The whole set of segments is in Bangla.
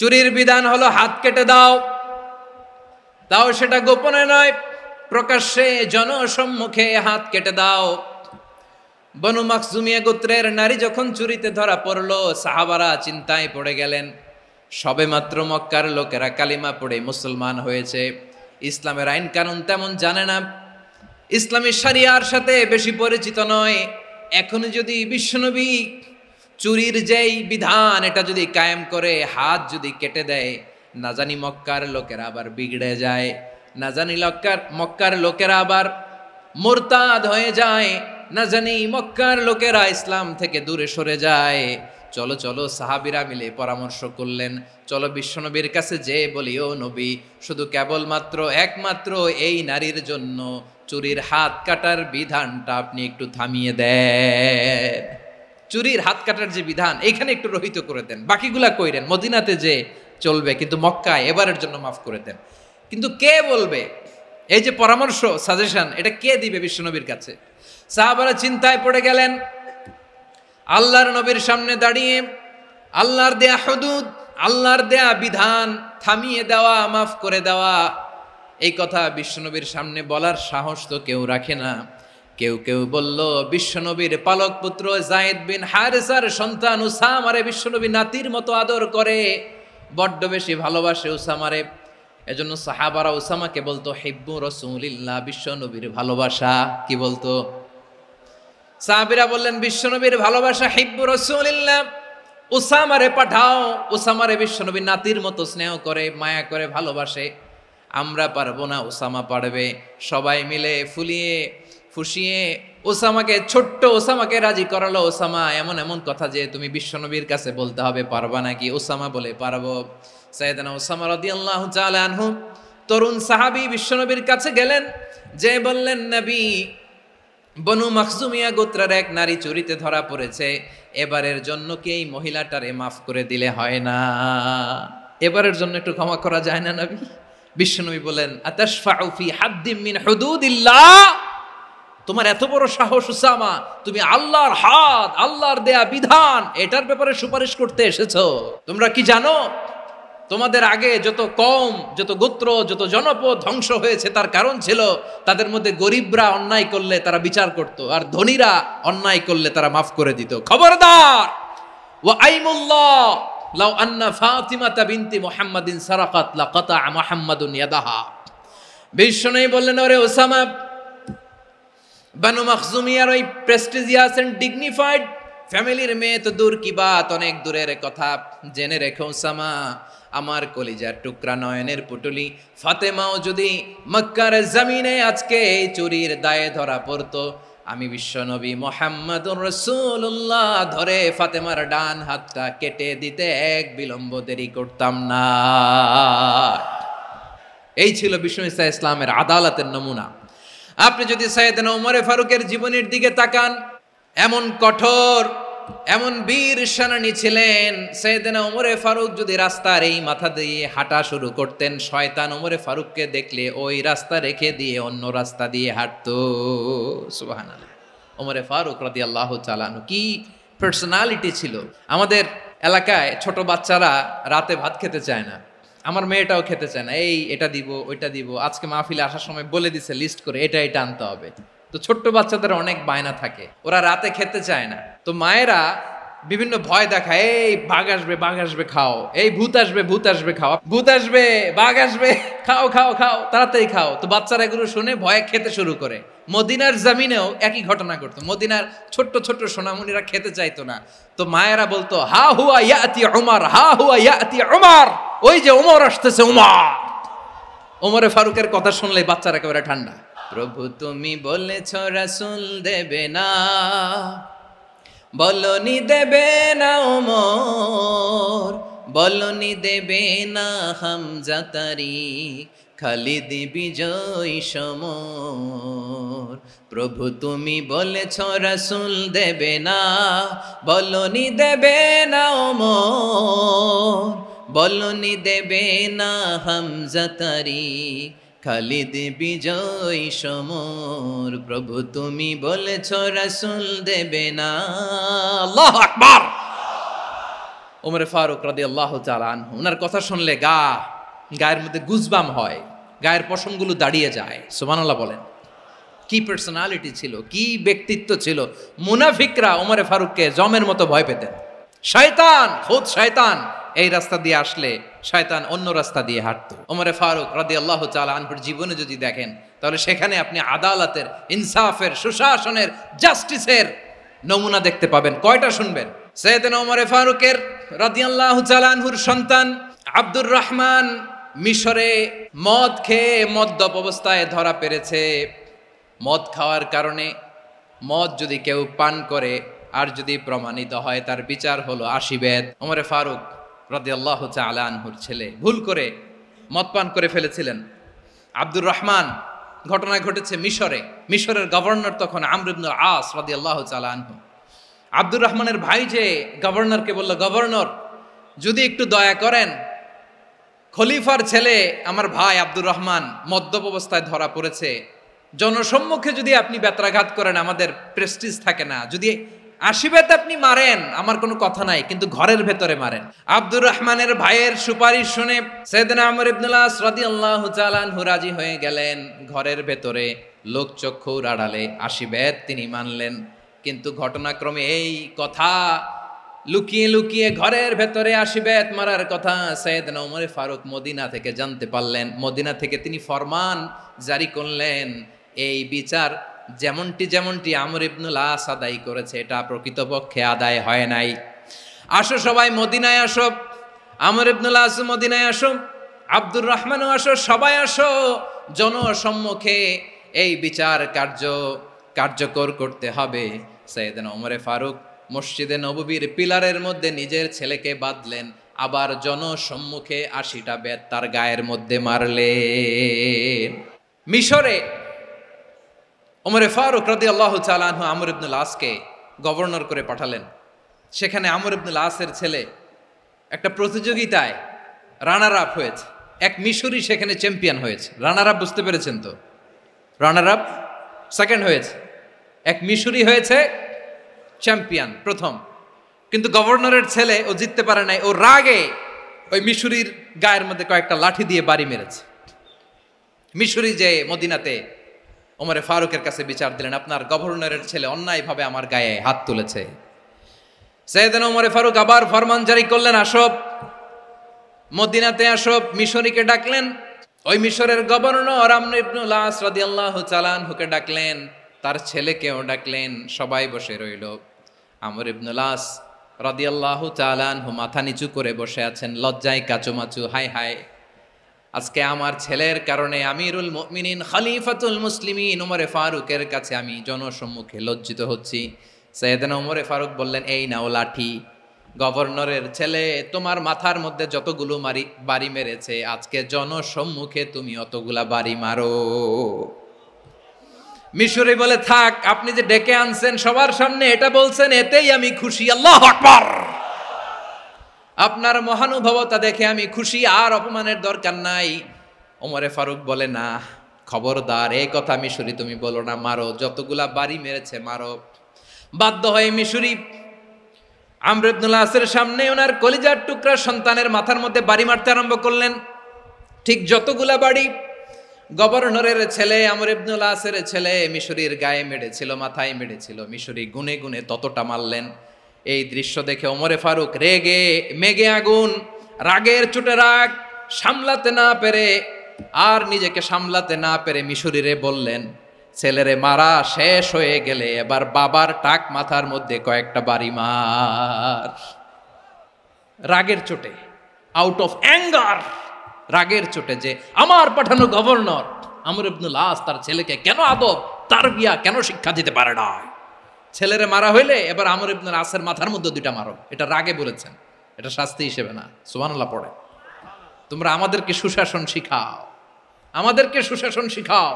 চুরির বিধান হলো হাত কেটে দাও, তাও সেটা গোপনে নয়, প্রকাশ্যে জনসম্মুখে হাত কেটে দাও। বনু মাখজুমিয়া গোত্রের নারী যখন চুরিতে ধরা পড়লো, সাহাবারা চিন্তায় পড়ে গেলেন। সবেমাত্র মক্কার লোকেরা কালিমা পড়ে মুসলমান হয়েছে, ইসলামের আইন কানুন তেমন জানে না, ইসলামী শরিয়ার সাথে বেশি পরিচিত নয়। এখন যদি বিশ্বনবী চুরির যেই বিধান এটা যদি কায়েম করে হাত যদি কেটে দেয়, না জানি মক্কার লোকেরা আবার বিগড়ে যায়, না জানি মক্কার লোকেরা আবার মুরতাদ হয়ে যায়, না জানি মক্কার লোকেরা ইসলাম থেকে দূরে সরে যায়। চলো চলো, সাহাবীরা মিলে পরামর্শ করলেন, চলো বিশ্বনবীর কাছে যে বলি, ও নবী, শুধু কেবলমাত্র একমাত্র এই নারীর জন্য চুরির হাত কাটার বিধানটা আপনি একটু থামিয়ে দেন। চুরির হাত কাটার যে বিধান এখানে একটু রহিত করে দেন, বাকিগুলা কইরেন মদিনাতে যে চলবে, কিন্তু মক্কায় এবারের জন্য মাফ করে দেন। কিন্তু কে বলবে? এই যে পরামর্শ, সাজেশন, এটা কে দিবে বিশ্বনবীর কাছে? সাহাবারা চিন্তায় পড়ে গেলেন। আল্লাহর নবীর সামনে দাঁড়িয়ে আল্লাহর দেয়া হুদুদ, আল্লাহর দেয়া বিধান থামিয়ে দেওয়া, মাফ করে দেওয়া, এই কথা বিশ্বনবীর সামনে বলার সাহস তো কেউ রাখে না। কেউ কেউ বলল, বিশ্বনবীর পালক পুত্র যায়েদ বিন হারেসার সন্তান উসামারে বিশ্বনবী নাতির মতো আদর করে, বড্ড বেশি ভালোবাসে উসামারে। এজন্য সাহাবারা উসামাকে বলতো হিব্বু রাসূলিল্লাহ, বিশ্বনবীর ভালোবাসা। কি বলতো? সাহাবীরা বললেন, বিশ্বনবীর ভালোবাসা হিব্বু রাসূলিল্লাহ, উসামারে পাঠাও। উসামারে বিশ্বনবীর নাতির মতো স্নেহ করে, মায়া করে, ভালোবাসে। আমরা পারবো না, উসামা পারবে। সবাই মিলে ফুলিয়ে ফুসিয়ে ছোট্ট ওসামাকে রাজি করালো। ওসামা এমন এমন কথা যে তুমি বিশ্বনবীর কাছে বলতে হবে, পারবা নাকি? ওসামা বলে, পারবো। সাইয়েদনা ওসামা রাদিয়াল্লাহু তাআলা আনহু তরুণ সাহাবী বিশ্বনবীর কাছে গেলেন, যে বললেন, নবী, বনু মাখজুমিয়া গোত্রের এক নারী চুরিতে ধরা পড়েছে, এবারের জন্য কি এই মহিলাটারে মাফ করে দিলে হয় না? এবারের জন্য একটু ক্ষমা করা যায় না নবী? বিশ্বনবী বলেন, আতাশফাউ ফি হাদ্দিম মিন হুদুদিল্লাহ, তোমার এত বড় সাহস উসামা, তুমি আল্লাহর হাত, আল্লাহর দেয়া বিধান, এটার ব্যাপারে সুপারিশ করতে এসেছো? তোমরা কি জানো তোমাদের আগে যত কওম, যত গোত্র, যত জনপদ ধ্বংস হয়েছে তার কারণ ছিল তাদের মধ্যে গরিবরা অন্যায় করলে তারা বিচার করত, আর ধনীরা অন্যায় করলে তারা মাফ করে দিত। খবরদার! ওয়া আইমুল্লাহ লাউ আন্না ফাতিমাতা বিনতি মুহাম্মাদিন সারাকাত লাকাতা মুহাম্মাদুন ইয়াদাহা। বিশ্বনবী বললেন, ওরে ওসামা, বানু মাখজুমিয়ার ওই প্রেস্টিজিয়াস এন্ড ডিগনিফাইড ফ্যামিলির মেয়ে তো দূর কি বাত, অনেক দূরের কথা। জেনে রেখো ওসামা, আমার কলিজার টুকরা, নয়নের পুটুলি ফাতেমাও যদি মক্কার জমিনে আজকে এই চুরির দায়ে ধরা পড়তো, আমি বিশ্বনবী মুহাম্মাদুর রাসূলুল্লাহ ধরে ফাতেমার ডান হাতটা কেটে দিতে এক বিলম্ব দেরি করতাম না। এই ছিল বিশ্বনবী সাল্লাল্লাহু আলাইহি ইসলামের আদালতের নমুনা। আপনি যদি সাইয়েদনা ওমর ফারুকের জীবনের দিকে তাকান, এমন কঠোর, এমন বীর সেনানী ছিলেন। সাইয়েদনা ওমর ফারুক যদি রাস্তার এই মাথা দিয়ে হাঁটা শুরু করতেন, শয়তান ওমর ফারুককে দেখলে ওই রাস্তা রেখে দিয়ে অন্য রাস্তা দিয়ে হাঁটতো। সুবহানাল্লাহ। ওমর ফারুক রাদিয়াল্লাহু তাআলা আনহু কি পার্সোনালিটি ছিল! আমাদের এলাকায় ছোট বাচ্চারা রাতে ভাত খেতে চায় না, আমার মেয়েটাও খেতে চায় না, এই এটা দিব, ওইটা দিব। আজকে মাহফিলে আসার সময় বলে দিছে লিস্ট করে, এটা এটা আনতে হবে। তো ছোট্ট বাচ্চাদের অনেক বায়না থাকে, ওরা রাতে খেতে চায় না। তো মায়েরা বিভিন্ন ভয় দেখায়, এই বাঘ আসবে, বাঘ আসবে, খাও, এই ভূত আসবে, ভূত আসবে, খাও, ভূত আসবে, বাঘ আসবে, খাও খাও খাও, তাড়াতাড়ি খাও। তো বাচ্চারা এগুলো শুনে ভয়ে খেতে শুরু করে। মদিনার জমিনেও একই ঘটনা ঘটতো। মদিনার ছোট্ট ছোট্ট সোনামণিরা খেতে চাইতো না, তো মায়েরা বলতো, হা হুয়া ইয়াতি উমর, হা হুয়া ইয়াতি উমর, ওই যে ওমর আসতেছে, ওমর। ওমরে ফারুকের কথা শুনলে বাচ্চারা একেবারে ঠান্ডা। প্রভু তুমি বলেছ রাসূল দেবে না, বলনি দেবে না ওমর, বলনি দেবে না হামজা তারিক, খালিদ বিজয় সমর। প্রভু তুমি বলেছ রাসূল দেবে না, বলনি দেবে না ওমর, বলনি দেবে না হামজা তারিক, খালিদ বিজয় সমর। প্রভু তুমি বলেছ রাসূল দেবে না। আল্লাহু আকবার। ওমরে ফারুক রাদিয়াল্লাহু তাআলা আনহু, ওনার কথা শুনলে গায়ের মধ্যে গুজবাম হয়, গায়ের পশমগুলো দাঁড়িয়ে যায়। সুবহানাল্লাহ বলেন। কি পার্সোনালিটি ছিল, কি ব্যক্তিত্ব ছিল। মুনাফিকরা ওমরে ফারুককে জমের মতো ভয় পেতেন। শয়তান, খুদ শয়তান এই রাস্তা দিয়ে আসলে শয়তান অন্য রাস্তা দিয়ে হাঁটতো। ওমরে ফারুক রাদিয়াল্লাহু তাআলা আনহুর জীবনে যদি দেখেন, তাহলে সেখানে আপনি আদালতের, ইনসাফের, সুশাসনের, জাস্টিসের নমুনা দেখতে পাবেন। কয়টা শুনবেন? সাইয়েদনা ওমরে ফারুকের রাদিয়াল্লাহু তাআলা আনহুর সন্তান আব্দুর রহমান মিশরে মদ খেয়ে মদ্যপ অবস্থায় ধরা পড়েছে। মদ খাওয়ার কারণে, মদ যদি কেউ পান করে আর যদি প্রমাণিত হয়, তার বিচার হলো 80 বেত। ওমরে ফারুক রাদিয়াল্লাহু তাআলা আনহুর ছেলে ভুল করে মদ পান করে ফেলেছিলেন। আব্দুর রহমান, ঘটনা ঘটেছে মিশরে। মিশরের গভর্নর তখন আমর ইবনুল আস রাদিয়াল্লাহু তাআলা আনহু। আব্দুর রহমানের ভাই যে গভর্নরকে বলল, গভর্নর যদি একটু দয়া করেন, খলিফার ছেলে আমার ভাই আব্দুর রহমান মদ্যপ অবস্থায় ধরা পড়েছে, জনসম্মুখে যদি আপনি বেত্রাঘাত করেন আমাদের প্রেস্টিজ থাকে না, যদি 80 বেত আপনি মারেন আমার কোনো কথা নাই, কিন্তু ঘরের ভেতরে মারেন। আব্দুর রহমানের ভাইয়ের সুপারিশ শুনে সাইয়েদনা আমর ইবনুল আস রাদিয়াল্লাহু তাআলা আনহু রাজি হয়ে গেলেন। ঘরের ভেতরে লোকচক্ষুর আড়ালে 80 বেত তিনি মানলেন। কিন্তু ঘটনাক্রমে এই কথা লুকিয়ে লুকিয়ে ঘরের ভেতরে 80 বেত মারার কথা সাইয়েদনা ওমর ফারুক মদিনা থেকে জানতে পারলেন। মদিনা থেকে তিনি ফরমান জারি করলেন, এই বিচার যেমনটি আমর ইবনুল আস আদায় করেছে, এটা প্রকৃতপক্ষে আদায় হয় নাই। আসো সবাই মদিনায় আসো, আমর ইবনুল আস মদিনায় আসো, আব্দুর রহমানও আসো, সবাই আসো, জনসম্মুখে এই বিচার কার্যকর করতে হবে। সাইয়েদনা ওমর ফারুক মসজিদে নববীর পিলারের মধ্যে নিজের ছেলেকে বাঁধলেন, আবার জনসম্মুখে 80টা বেত তার গায়ের মধ্যে মারলেন। মিশরে ওমর ফারুক রাদিয়াল্লাহু তাআলা আনহু আমর ইবনুল আসকে গভর্নর করে পাঠালেন। সেখানে আমর ইবনুল আসের ছেলে একটা প্রতিযোগিতায় রানার আপ হয়েছে। এক মিশরি সেখানে চ্যাম্পিয়ন হয়েছে। রানার আপ বুঝতে পেরেছেন তো? রানার আপ সেকেন্ড হয়েছে, এক মিশরি হয়েছে চ্যাম্পিয়ন প্রথম। কিন্তু গভর্নরের ছেলে ও জিততে পারে নাই। ও রাগে ওই মিশরির গায়ের মধ্যে কয়েকটা লাঠি দিয়ে বাড়ি মেরেছে। মিশরি যে মদিনাতে ওমরে ফারুকের কাছে বিচার দিলেন, আপনার গভর্নরের ছেলে অন্যায়ভাবে আমার গায়ে হাত তুলেছে। সাইয়েদনা ওমরে ফারুক আবার ফরমান জারি করলেন, আসো মদিনাতে আসো। মিশরীকে ডাকলেন। ওই মিশরের গভর্নর আমর ইবনুল আস রাদিয়াল্লাহু তাআলা আনহুকে ডাকলেন, তার ছেলেকেও ডাকলেন। সবাই বসে রইল। আমর ইবনুল আস রাদিয়াল্লাহু তাআলা আনহু মাথা নিচু করে বসে আছেন, লজ্জায় কাচুমাচু। হায় হায়, আজকে আমার ছেলের কারণে আমিরুল মুমিনিন খলিফাতুল মুসলিমিন ওমরে ফারুকের কাছে আমি জনসম্মুখে লজ্জিত হচ্ছি। সাইয়েদনা ওমরে ফারুক বললেন, এই নাও লাঠি, গভর্নরের ছেলে তোমার মাথার মধ্যে যতগুলো বাড়ি মেরেছে, আজকে জনসম্মুখে তুমি অতগুলা বাড়ি মারো। মিশরি বলে, থাক, আপনি যে ডেকে আনছেন সবার সামনে এটা বলছেন, এতেই আমি খুশি। আল্লাহু আকবার। আপনার মহানুভবতা দেখে আমি খুশি, আর অপমানের দরকার নাই। ওমরে ফারুক বলে, না, খবরদার, এই কথা মিশরি তুমি বলো না, মারো, যতগুলা বাড়ি মেরেছে মারো। বাধ্য হয়ে মিশরি আমর ইবনুল আসের সামনে ওনার কলিজার টুকরা সন্তানের মাথার মধ্যে বাড়ি মারতে আরম্ভ করলেন। ঠিক যতগুলা বাড়ি গভর্নরের ছেলে আমর ইবনুল আসের ছেলে মিশরির গায়ে মেরেছিল, মাথায় মেরেছিল, মিশরি গুনে গুনে ততটা মারলেন। এই দৃশ্য দেখে ওমরে ফারুক রেগে মেগে আগুন, রাগের চোটে রাগ সামলাতে না পেরে, আর নিজেকে সামলাতে না পেরে মিশরিরে বললেন, ছেলেরে মারা শেষ হয়ে গেলে এবার বাবার টাক মাথার মধ্যে কয়েকটা বাড়ি মার। রাগের চোটে, আউট অফ অ্যাঙ্গার, রাগের চোটে, যে আমার পাঠানো গভর্নর আমর ইবনুল আস তার ছেলেকে কেন আদব তারবিয়া কেন শিক্ষা দিতে পারে না। ছেলেরে মারা হইলে এবার আমর ইবনুল আসের মাথার মধ্যে 2টা মারো। এটা রাগে বলেছেন, এটা শাস্তি হিসেবে না। সুবহানাল্লাহ পড়ে। তোমরা আমাদেরকে সুশাসন শিখাও, আমাদেরকে সুশাসন শিখাও।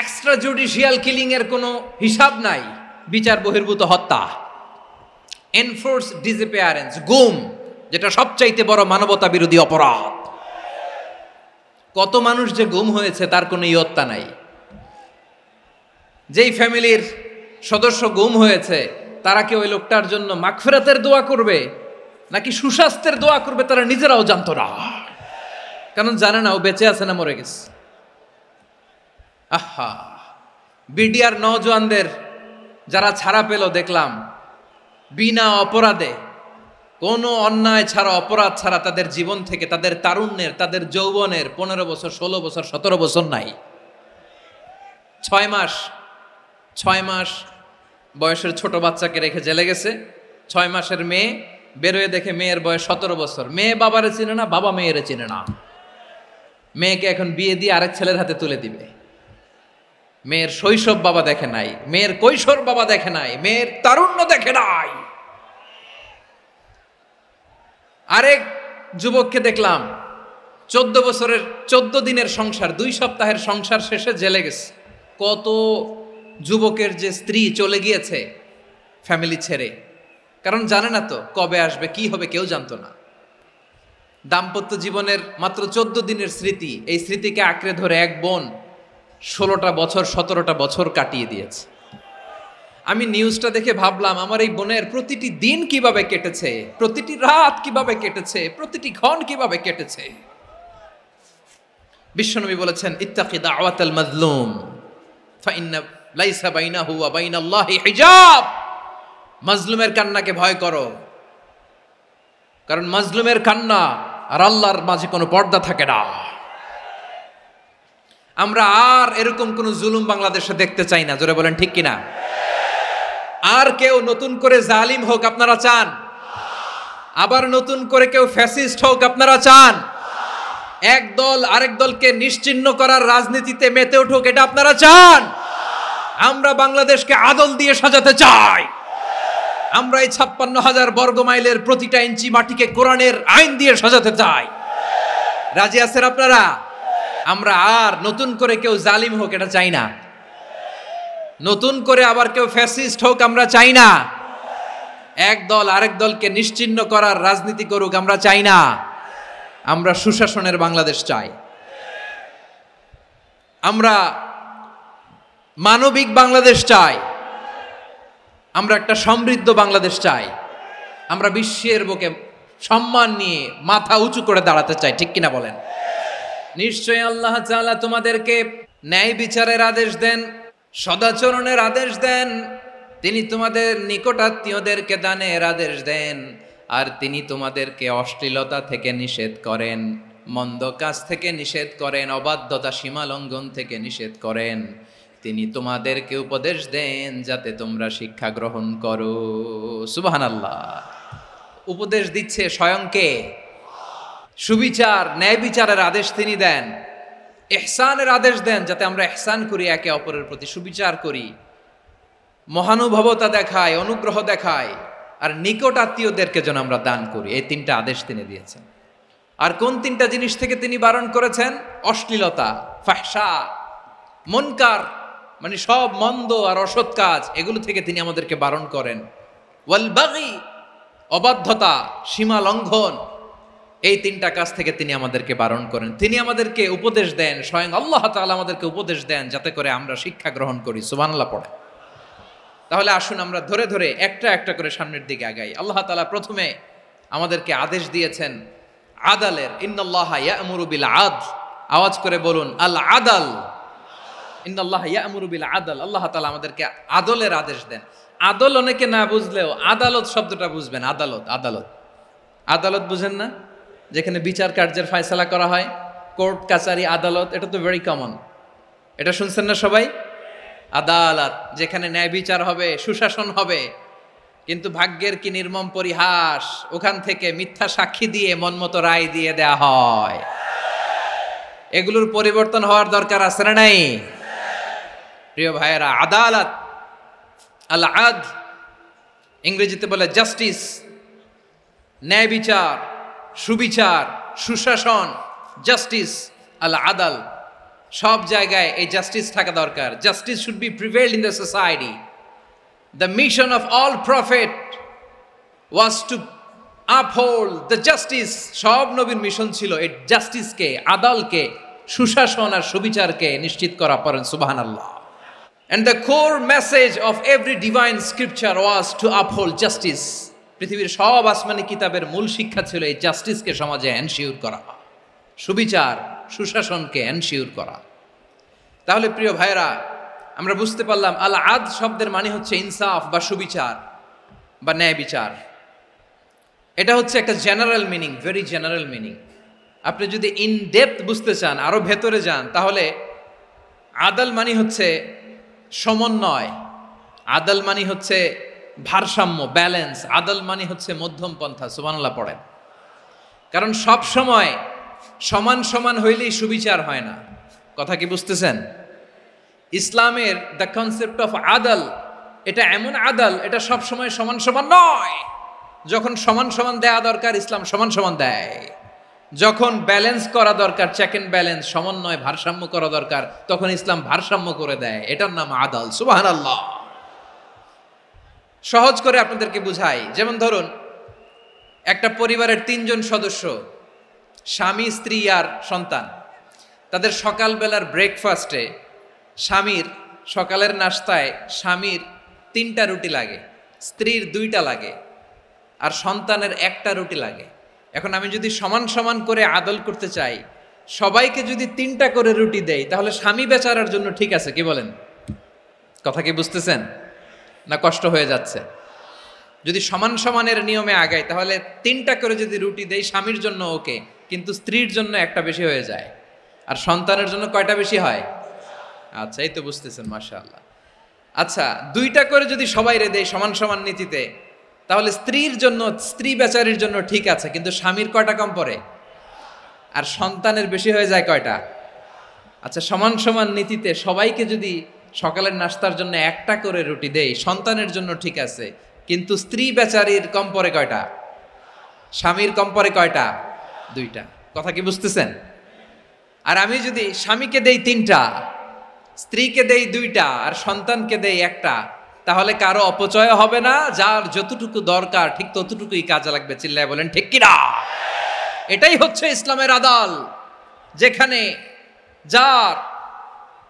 এক্সট্রা জুডিশিয়াল কিলিং এর কোনো হিসাব নাই। বিচার বহির্ভূত হত্যা, এনফোর্স ডিসঅ্যাপিয়ারেন্স, গুম, যেটা সবচাইতে বড় মানবতা বিরোধী অপরাধ। কত মানুষ যে গুম হয়েছে তার কোনো ইয়ত্তা নাই। যেই ফ্যামিলির সদস্য গুম হয়েছে তারা কি ওই লোকটার জন্য মাগফিরাতের দোয়া করবে? নাকি সুস্বাস্থ্যের দোয়া করবে তারা নিজেরাও জানতো না, কারণ জানে না ও বেঁচে আছে না মরে গেছে। আহা, বিডিআর নওজোয়ানদের যারা ছাড়া পেল দেখলাম, বিনা অপরাধে, কোনো অন্যায় ছাড়া, অপরাধ ছাড়া তাদের জীবন থেকে, তাদের তারুণ্যের, তাদের যৌবনের 15 বছর, 16 বছর, 17 বছর নাই, 6 মাস বয়সের ছোট বাচ্চাকে রেখে জেলে গেছে। 6 মাসের মেয়ে বেরোয় দেখে মেয়ের বয়স 17 বছর। মেয়ে বাবারে চিনে না, বাবা মেয়েরে চিনে না। মেয়েকে এখন বিয়ে দিয়ে আরেক ছেলের হাতে তুলে দিবে। মেয়ের শৈশব বাবা দেখে নাই, মেয়ের কৈশোর বাবা দেখে নাই, মেয়ের তারুণ্য দেখে নাই। আরেক যুবককে দেখলাম 14 বছরের 14 দিনের সংসার, 2 সপ্তাহের সংসার শেষে জেলে গেছে। কত যুবকের যে স্ত্রী চলে গিয়েছে ফ্যামিলি ছেড়ে, কারণ জানে না তো কবে আসবে, কি হবে, কেউ জানতো না। দাম্পত্য জীবনের মাত্র 14 দিনের স্মৃতি, এই স্মৃতিকে আঁকড়ে ধরে এক বোন 16টা বছর, 17টা বছর কাটিয়ে দিয়েছে। আমি নিউজটা দেখে ভাবলাম, আমার এই বোনের প্রতিটি দিন কিভাবে কেটেছে, প্রতিটি রাত কিভাবে কেটেছে, প্রতিটি ক্ষণ কিভাবে কেটেছে। বিশ্বনবী বলেছেন, ইত্তাকি দাওয়াতাল মাজলুম ফাইন্না লাইসা বাইনাহু ওয়া বাইনাল্লাহি হিজাব। মাজলুমের কান্নাকে ভয় করো, কারণ মাজলুমের কান্না আর আল্লাহর মাঝে কোনো পর্দা থাকে না। আমরা আর এরকম কোন জুলুম বাংলাদেশে দেখতে চাই না, জোরে বলেন ঠিক কিনা? আর কেউ নতুন করে জালিম হোক আপনারা চান? আবার নতুন করে কেউ ফ্যাসিস্ট হোক আপনারা চান? এক দল আরেক দলকে নিশ্চিহ্ন করার রাজনীতিতে মেতে উঠুক এটা আপনারা চান? আমরা বাংলাদেশকে আদল দিয়ে সাজাতে চাই। আমরা এই 56,000 বর্গ মাইলের প্রতিটা ইঞ্চি মাটিকে কোরআনের আইন দিয়ে সাজাতে চাই। রাজি আছেন আপনারা? আমরা আর নতুন করে কেউ জালিম হোক এটা চাই না, নতুন করে আবার কেউ ফ্যাসিস্ট হোক আমরা চাই না, এক দল আরেক দলকে নিশ্চিহ্ন করার রাজনীতি করুক আমরা চাই না। আমরা সুশাসনের বাংলাদেশ চাই, আমরা মানবিক বাংলাদেশ চাই, আমরা একটা সমৃদ্ধ বাংলাদেশ চাই, আমরা বিশ্বের বুকে সম্মান নিয়ে মাথা উঁচু করে দাঁড়াতে চাই, ঠিক কিনা বলেন? নিশ্চয়ই আল্লাহ তাআলা তোমাদেরকে ন্যায় বিচারের আদেশ দেন, সদাচরণের আদেশ দেন, তিনি তোমাদের নিকটাত্মীয়দেরকে দানের আদেশ দেন, আর তিনি তোমাদেরকে অশ্লীলতা থেকে নিষেধ করেন, মন্দ কাজ থেকে নিষেধ করেন, অবাধ্যতা সীমা লঙ্ঘন থেকে নিষেধ করেন। তিনি তোমাদেরকে উপদেশ দেন যাতে তোমরা শিক্ষা গ্রহণ করো। সুবহানাল্লাহ। উপদেশ দিচ্ছে স্বয়ংকে, সুবিচার ন্যায় বিচারের আদেশ তিনি দেন, ইহসানের আদেশ দেন যাতে আমরা ইহসান করি, একে অপরের প্রতি সুবিচার করি, মহানুভবতা দেখায়, অনুগ্রহ দেখায়, আর নিকট আত্মীয়দেরকে যেন আমরা দান করি। এই 3টা আদেশ তিনি দিয়েছেন। আর কোন 3টা জিনিস থেকে তিনি বারণ করেছেন? অশ্লীলতা, ফাহশা, মুনকার, মানে সব মন্দ আর অসৎ কাজ, এগুলো থেকে তিনি আমাদেরকে বারণ করেন। ওয়াল বাগি, অবাধ্যতা, সীমা লঙ্ঘন, এই 3টা কাজ থেকে তিনি আমাদেরকে বারণ করেন। তিনি আমাদেরকে উপদেশ দেন, স্বয়ং আল্লাহ তাআলা আমাদেরকে উপদেশ দেন যাতে করে আমরা শিক্ষা গ্রহণ করি। সুবহানাল্লাহ পড়ে। তাহলে আসুন আমরা ধরে ধরে একটা একটা করে সামনের দিকে আগাই। আল্লাহ তাআলা প্রথমে আমাদেরকে আদেশ দিয়েছেন আদালের, ইন্নাল্লাহা ইয়া'মুরু বিল আদল। আওয়াজ করে বলুন আল আদাল। ইন্নাল্লাহা ইয়া'মুরু বিল আদল। আল্লাহ তাআলা আমাদেরকে আদলের আদেশ দেন। আদল অনেকে না বুঝলেও আদালত শব্দটা বুঝবেন। আদালত, আদালত, আদালত বুঝেন না? যেখানে বিচার কার্যের ফয়সালা করা হয়, কোর্ট কাচারি আদালত, এটা তো ভেরি কমন। এটা শুনছেন না সবাই? আদালত, যেখানে ন্যায় বিচার হবে, সুশাসন হবে। কিন্তু ভাগ্যের কি নির্মম পরিহাস, ওখান থেকে মিথ্যা সাক্ষী দিয়ে মনমতো রায় দিয়ে দেয়া হয়। এগুলোর পরিবর্তন হওয়ার দরকার আছে না নাই? প্রিয় ভাইয়েরা, আদালত, আল আদল, ইংরেজিতে বলে জাস্টিস, ন্যায় বিচার, সুবিচার, সুশাসন, জাস্টিস, আল আদাল, সব জায়গায় এই জাস্টিস থাকা দরকার। Justice should be prevailed in the society. The mission of all prophet was to uphold the justice. সব নবীর মিশন ছিল এই জাস্টিসকে, আদালকে, সুশাসন আর সুবিচারকে নিশ্চিত করা। পড়েন সুবহানাল্লাহ। And the core message of every divine scripture was to uphold justice. পৃথিবীর সব আসমানি কিতাবের মূল শিক্ষা ছিল এই জাস্টিসকে সমাজে এনশিওর করা, সুবিচার সুশাসনকে এনশিওর করা। তাহলে প্রিয় ভাইরা, আমরা বুঝতে পারলাম আল আদ শব্দের মানে হচ্ছে ইনসাফ বা সুবিচার বা ন্যায় বিচার। এটা হচ্ছে একটা general meaning, very general meaning. আপনি যদি ইন ডেপথ বুঝতে চান, আরো ভেতরে যান, তাহলে আদাল মানে হচ্ছে সমন্বয়, আদাল মানে হচ্ছে ভারসাম্য, ব্যালেন্স। আদাল মানে হচ্ছে মধ্যম পন্থা। সুবহানাল্লাহ পড়েন। কারণ সব সময় সমান সমান হইলেই সুবিচার হয় না। কথা কি বুঝতেছেন? ইসলামের দ্য কনসেপ্ট অফ আদাল, এটা এমন আদাল, এটা সব সময় সমান সমান নয়। যখন সমান সমান দেয়া দরকার, ইসলাম সমান সমান দেয়। যখন ব্যালেন্স করা দরকার, চেক এন্ড ব্যালেন্স, সমন্বয়, ভারসাম্য করা দরকার, তখন ইসলাম ভারসাম্য করে দেয়। এটার নাম আদাল। সুবহানাল্লাহ। সহজ করে আপনাদেরকে বুঝাই, যেমন ধরুন একটা পরিবারের 3 জন সদস্য, স্বামী, স্ত্রী আর সন্তান। তাদের সকালবেলার ব্রেকফাস্টে স্বামীর, সকালের নাস্তায় স্বামীর 3টা রুটি লাগে, স্ত্রীর 2টা লাগে, আর সন্তানের 1টা রুটি লাগে। এখন আমি যদি সমান সমান করে আদল করতে চাই, সবাইকে যদি 3টা করে রুটি দেই, তাহলে স্বামী বেচারার জন্য ঠিক আছে? কি বলেন? কথা কি বুঝতেছেন না কষ্ট হয়ে যাচ্ছে? যদি সমান সমানের নিয়মে আগাই, তাহলে 3টা করে যদি রুটি দেই, স্বামীর জন্য ওকে, কিন্তু স্ত্রীর জন্য 1টা বেশি হয়ে যায়। আর সন্তানের জন্য কয়টা বেশি হয়? আচ্ছা, এই তো বুঝতেছেন, মাশাআল্লাহ। আচ্ছা, 2টা করে যদি সবাই দেই সমান সমান নীতিতে, তাহলে স্ত্রীর জন্য, স্ত্রী বেচারির জন্য ঠিক আছে, কিন্তু স্বামীর কয়টা কম পড়ে? আর সন্তানের বেশি হয়ে যায় কয়টা? আচ্ছা, সমান সমান নীতিতে সবাইকে যদি সকালের নাস্তার জন্য 1টা করে রুটি দেই, সন্তানের জন্য ঠিক আছে, কিন্তু স্ত্রী বেচারির কম পড়ে কয়টা? স্বামীর কম পড়ে কয়টা? 2টা। কথা কি বুঝতেছেন? আর আমি যদি স্বামীকে দেই 3টা, স্ত্রীকে দেই 2টা, আর সন্তানকে দেই 1টা, তাহলে কারো অপচয় হবে না। যার যতটুকু দরকার ঠিক ততটুকুই কাজে লাগবে। চিল্লায় বলেন ঠিক কিনা? এটাই হচ্ছে ইসলামের আদাল, যেখানে যার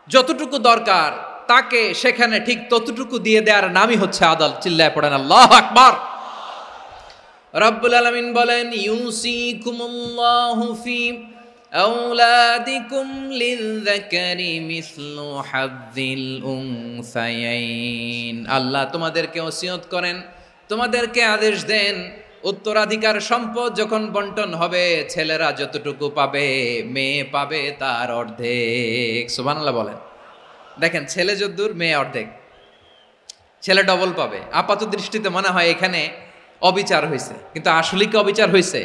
যতটুকু দরকার তাকে সেখানে ঠিক ততটুকু দিয়ে দেওয়ার নামই হচ্ছে আদাল। চিল্লায় পড়েন আল্লাহু আকবার। রব্বুল আলামিন বলেন, ইউসিকুমুল্লাহু ফি আওলাদিকুম লিযযাকারি মিসলু হাযযিল উনসায়াইন। আল্লাহ তোমাদেরকে ওসিয়ত করেন, তোমাদেরকে আদেশ দেন, উত্তরাধিকার সম্পদ যখন বন্টন হবে, ছেলেরা যতটুকু পাবে, মেয়ে পাবে তার অর্ধেক। সুবহানাল্লাহ বলেন। দেখেন, ছেলে যদ্দূর, মেয়ে অর্ধেক, ছেলে ডবল পাবে। আপাত দৃষ্টিতে মনে হয় এখানে অবিচার হয়েছে, কিন্তু আসলে কি অবিচার হয়েছে?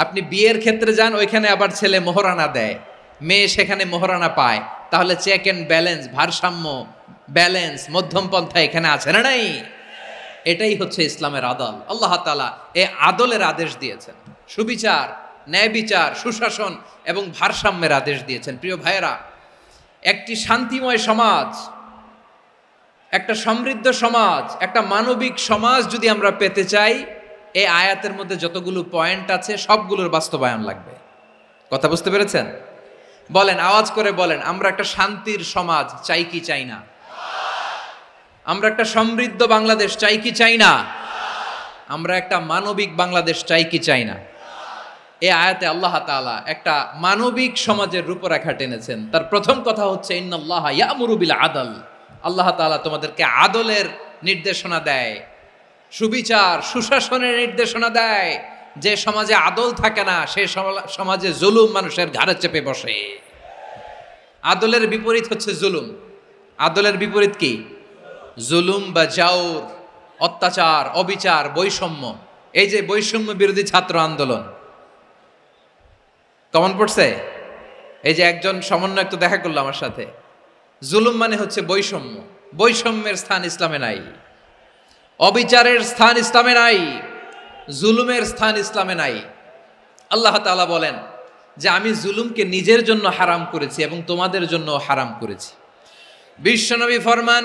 আপনি বিয়ের ক্ষেত্রে যান, ওইখানে আবার ছেলে মোহরানা দেয়, মেয়ে সেখানে মোহরানা পায়। তাহলে চেক এন্ড ব্যালেন্স, ভারসাম্য, ব্যালেন্স, মধ্যম পন্থা এখানে আছে না নাই? এটাই হচ্ছে ইসলামের আদল। আল্লাহ তাআলা এই আদলের আদেশ দিয়েছেন, সুবিচার, ন্যায় বিচার, সুশাসন এবং ভারসাম্যের আদেশ দিয়েছেন। প্রিয় ভাইয়েরা, একটি শান্তিময় সমাজ, একটা সমৃদ্ধ সমাজ, একটা মানবিক সমাজ যদি আমরা পেতে চাই, এই আয়াতের মধ্যে যতগুলো পয়েন্ট আছে সবগুলোর বাস্তবায়ন লাগবে। কথা বুঝতে পেরেছেন? বলেন, আওয়াজ করে বলেন, আমরা একটা শান্তির সমাজ চাই কি চাই না? আমরা একটা সমৃদ্ধ বাংলাদেশ চাই কি চাই না? আমরা একটা মানবিক বাংলাদেশ চাই কি চাই না? এই আয়াতে আল্লাহ তাআলা একটা মানবিক সমাজের রূপরেখা টেনেছেন। তার প্রথম কথা হচ্ছে, ইন্নাল্লাহা ইয়ামুরু বিল আদল। আল্লাহ তাআলা তোমাদেরকে আদলের নির্দেশনা দেয়, সুবিচার, সুশাসনের নির্দেশনা দেয়। যে সমাজে আদল থাকে না, সে সমাজে জুলুম মানুষের ঘাড়ে চেপে বসে। আদলের বিপরীত হচ্ছে জুলুম। আদলের বিপরীত কি? জুলুম বা জাওর, অত্যাচার, অবিচার, বৈষম্য। এই যে বৈষম্য বিরোধী ছাত্র আন্দোলন কমন পড়ছে? এই যে একজন সমন্বয়ক তো দেখা করলো আমার সাথে। জুলুম মানে হচ্ছে বৈষম্য। বৈষম্যের স্থান ইসলামে নাই, অবিচারের স্থান ইসলামে নাই, জুলুমের স্থান ইসলামে নাই। আল্লাহ তাআলা বলেন যে আমি জুলুমকে নিজের জন্য হারাম করেছি এবং তোমাদের জন্য হারাম করেছি। বিশ্বনবী ফরমান,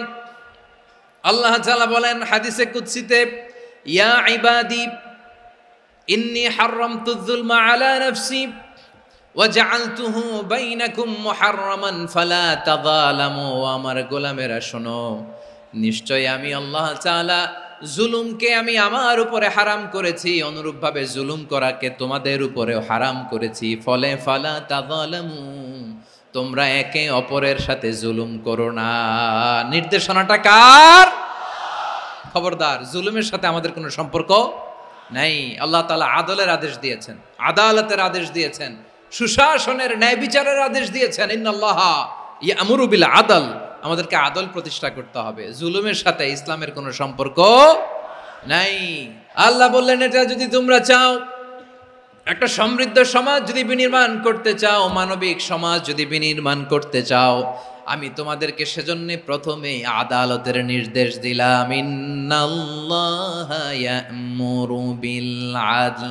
আল্লাহ তাআলা বলেন হাদিসে কুদসিতে, ইয়া ইবাদি ইন্নী হারামতু যুলমা আলা নাফসি ওয়া জাআলতুহু বাইনাকুম মুহাররামান ফালা তাযালামু। আমার গোলামেরা শোনো, নিশ্চয় আমি আল্লাহ তাআলা জুলুমকে আমি আমার উপরে হারাম করেছি, অনুরূপভাবে জুলুম করাকে তোমাদের উপরেও হারাম করেছি, ফলে ফালা তাযালামু, তোমরা একে অপরের সাথে জুলুম করো না। নির্দেশনাটা কার? খবরদার, জুলুমের সাথে আমাদের কোনো সম্পর্ক নাই। আল্লাহ তাআলা আদলের আদেশ দিয়েছেন, আদালতের আদেশ দিয়েছেন, সুশাসনের ন্যায় বিচারের আদেশ দিয়েছেন। ইন্নাল্লাহা ইয়ামুরু বিল আদল, আমাদেরকে আদল প্রতিষ্ঠা করতে হবে। জুলুমের সাথে ইসলামের কোনো সম্পর্ক নাই। আল্লাহ বললেন, এটা যদি তোমরা চাও, একটা সমৃদ্ধ সমাজ যদি বিনির্মাণ করতে চাও, মানবিক সমাজ যদি বিনির্মাণ করতে চাও, আমি তোমাদেরকে সেজন্য প্রথমে আদালতের নির্দেশ দিলাম। ইন্নাল্লাহা ইয়ামুরু বিল আদল,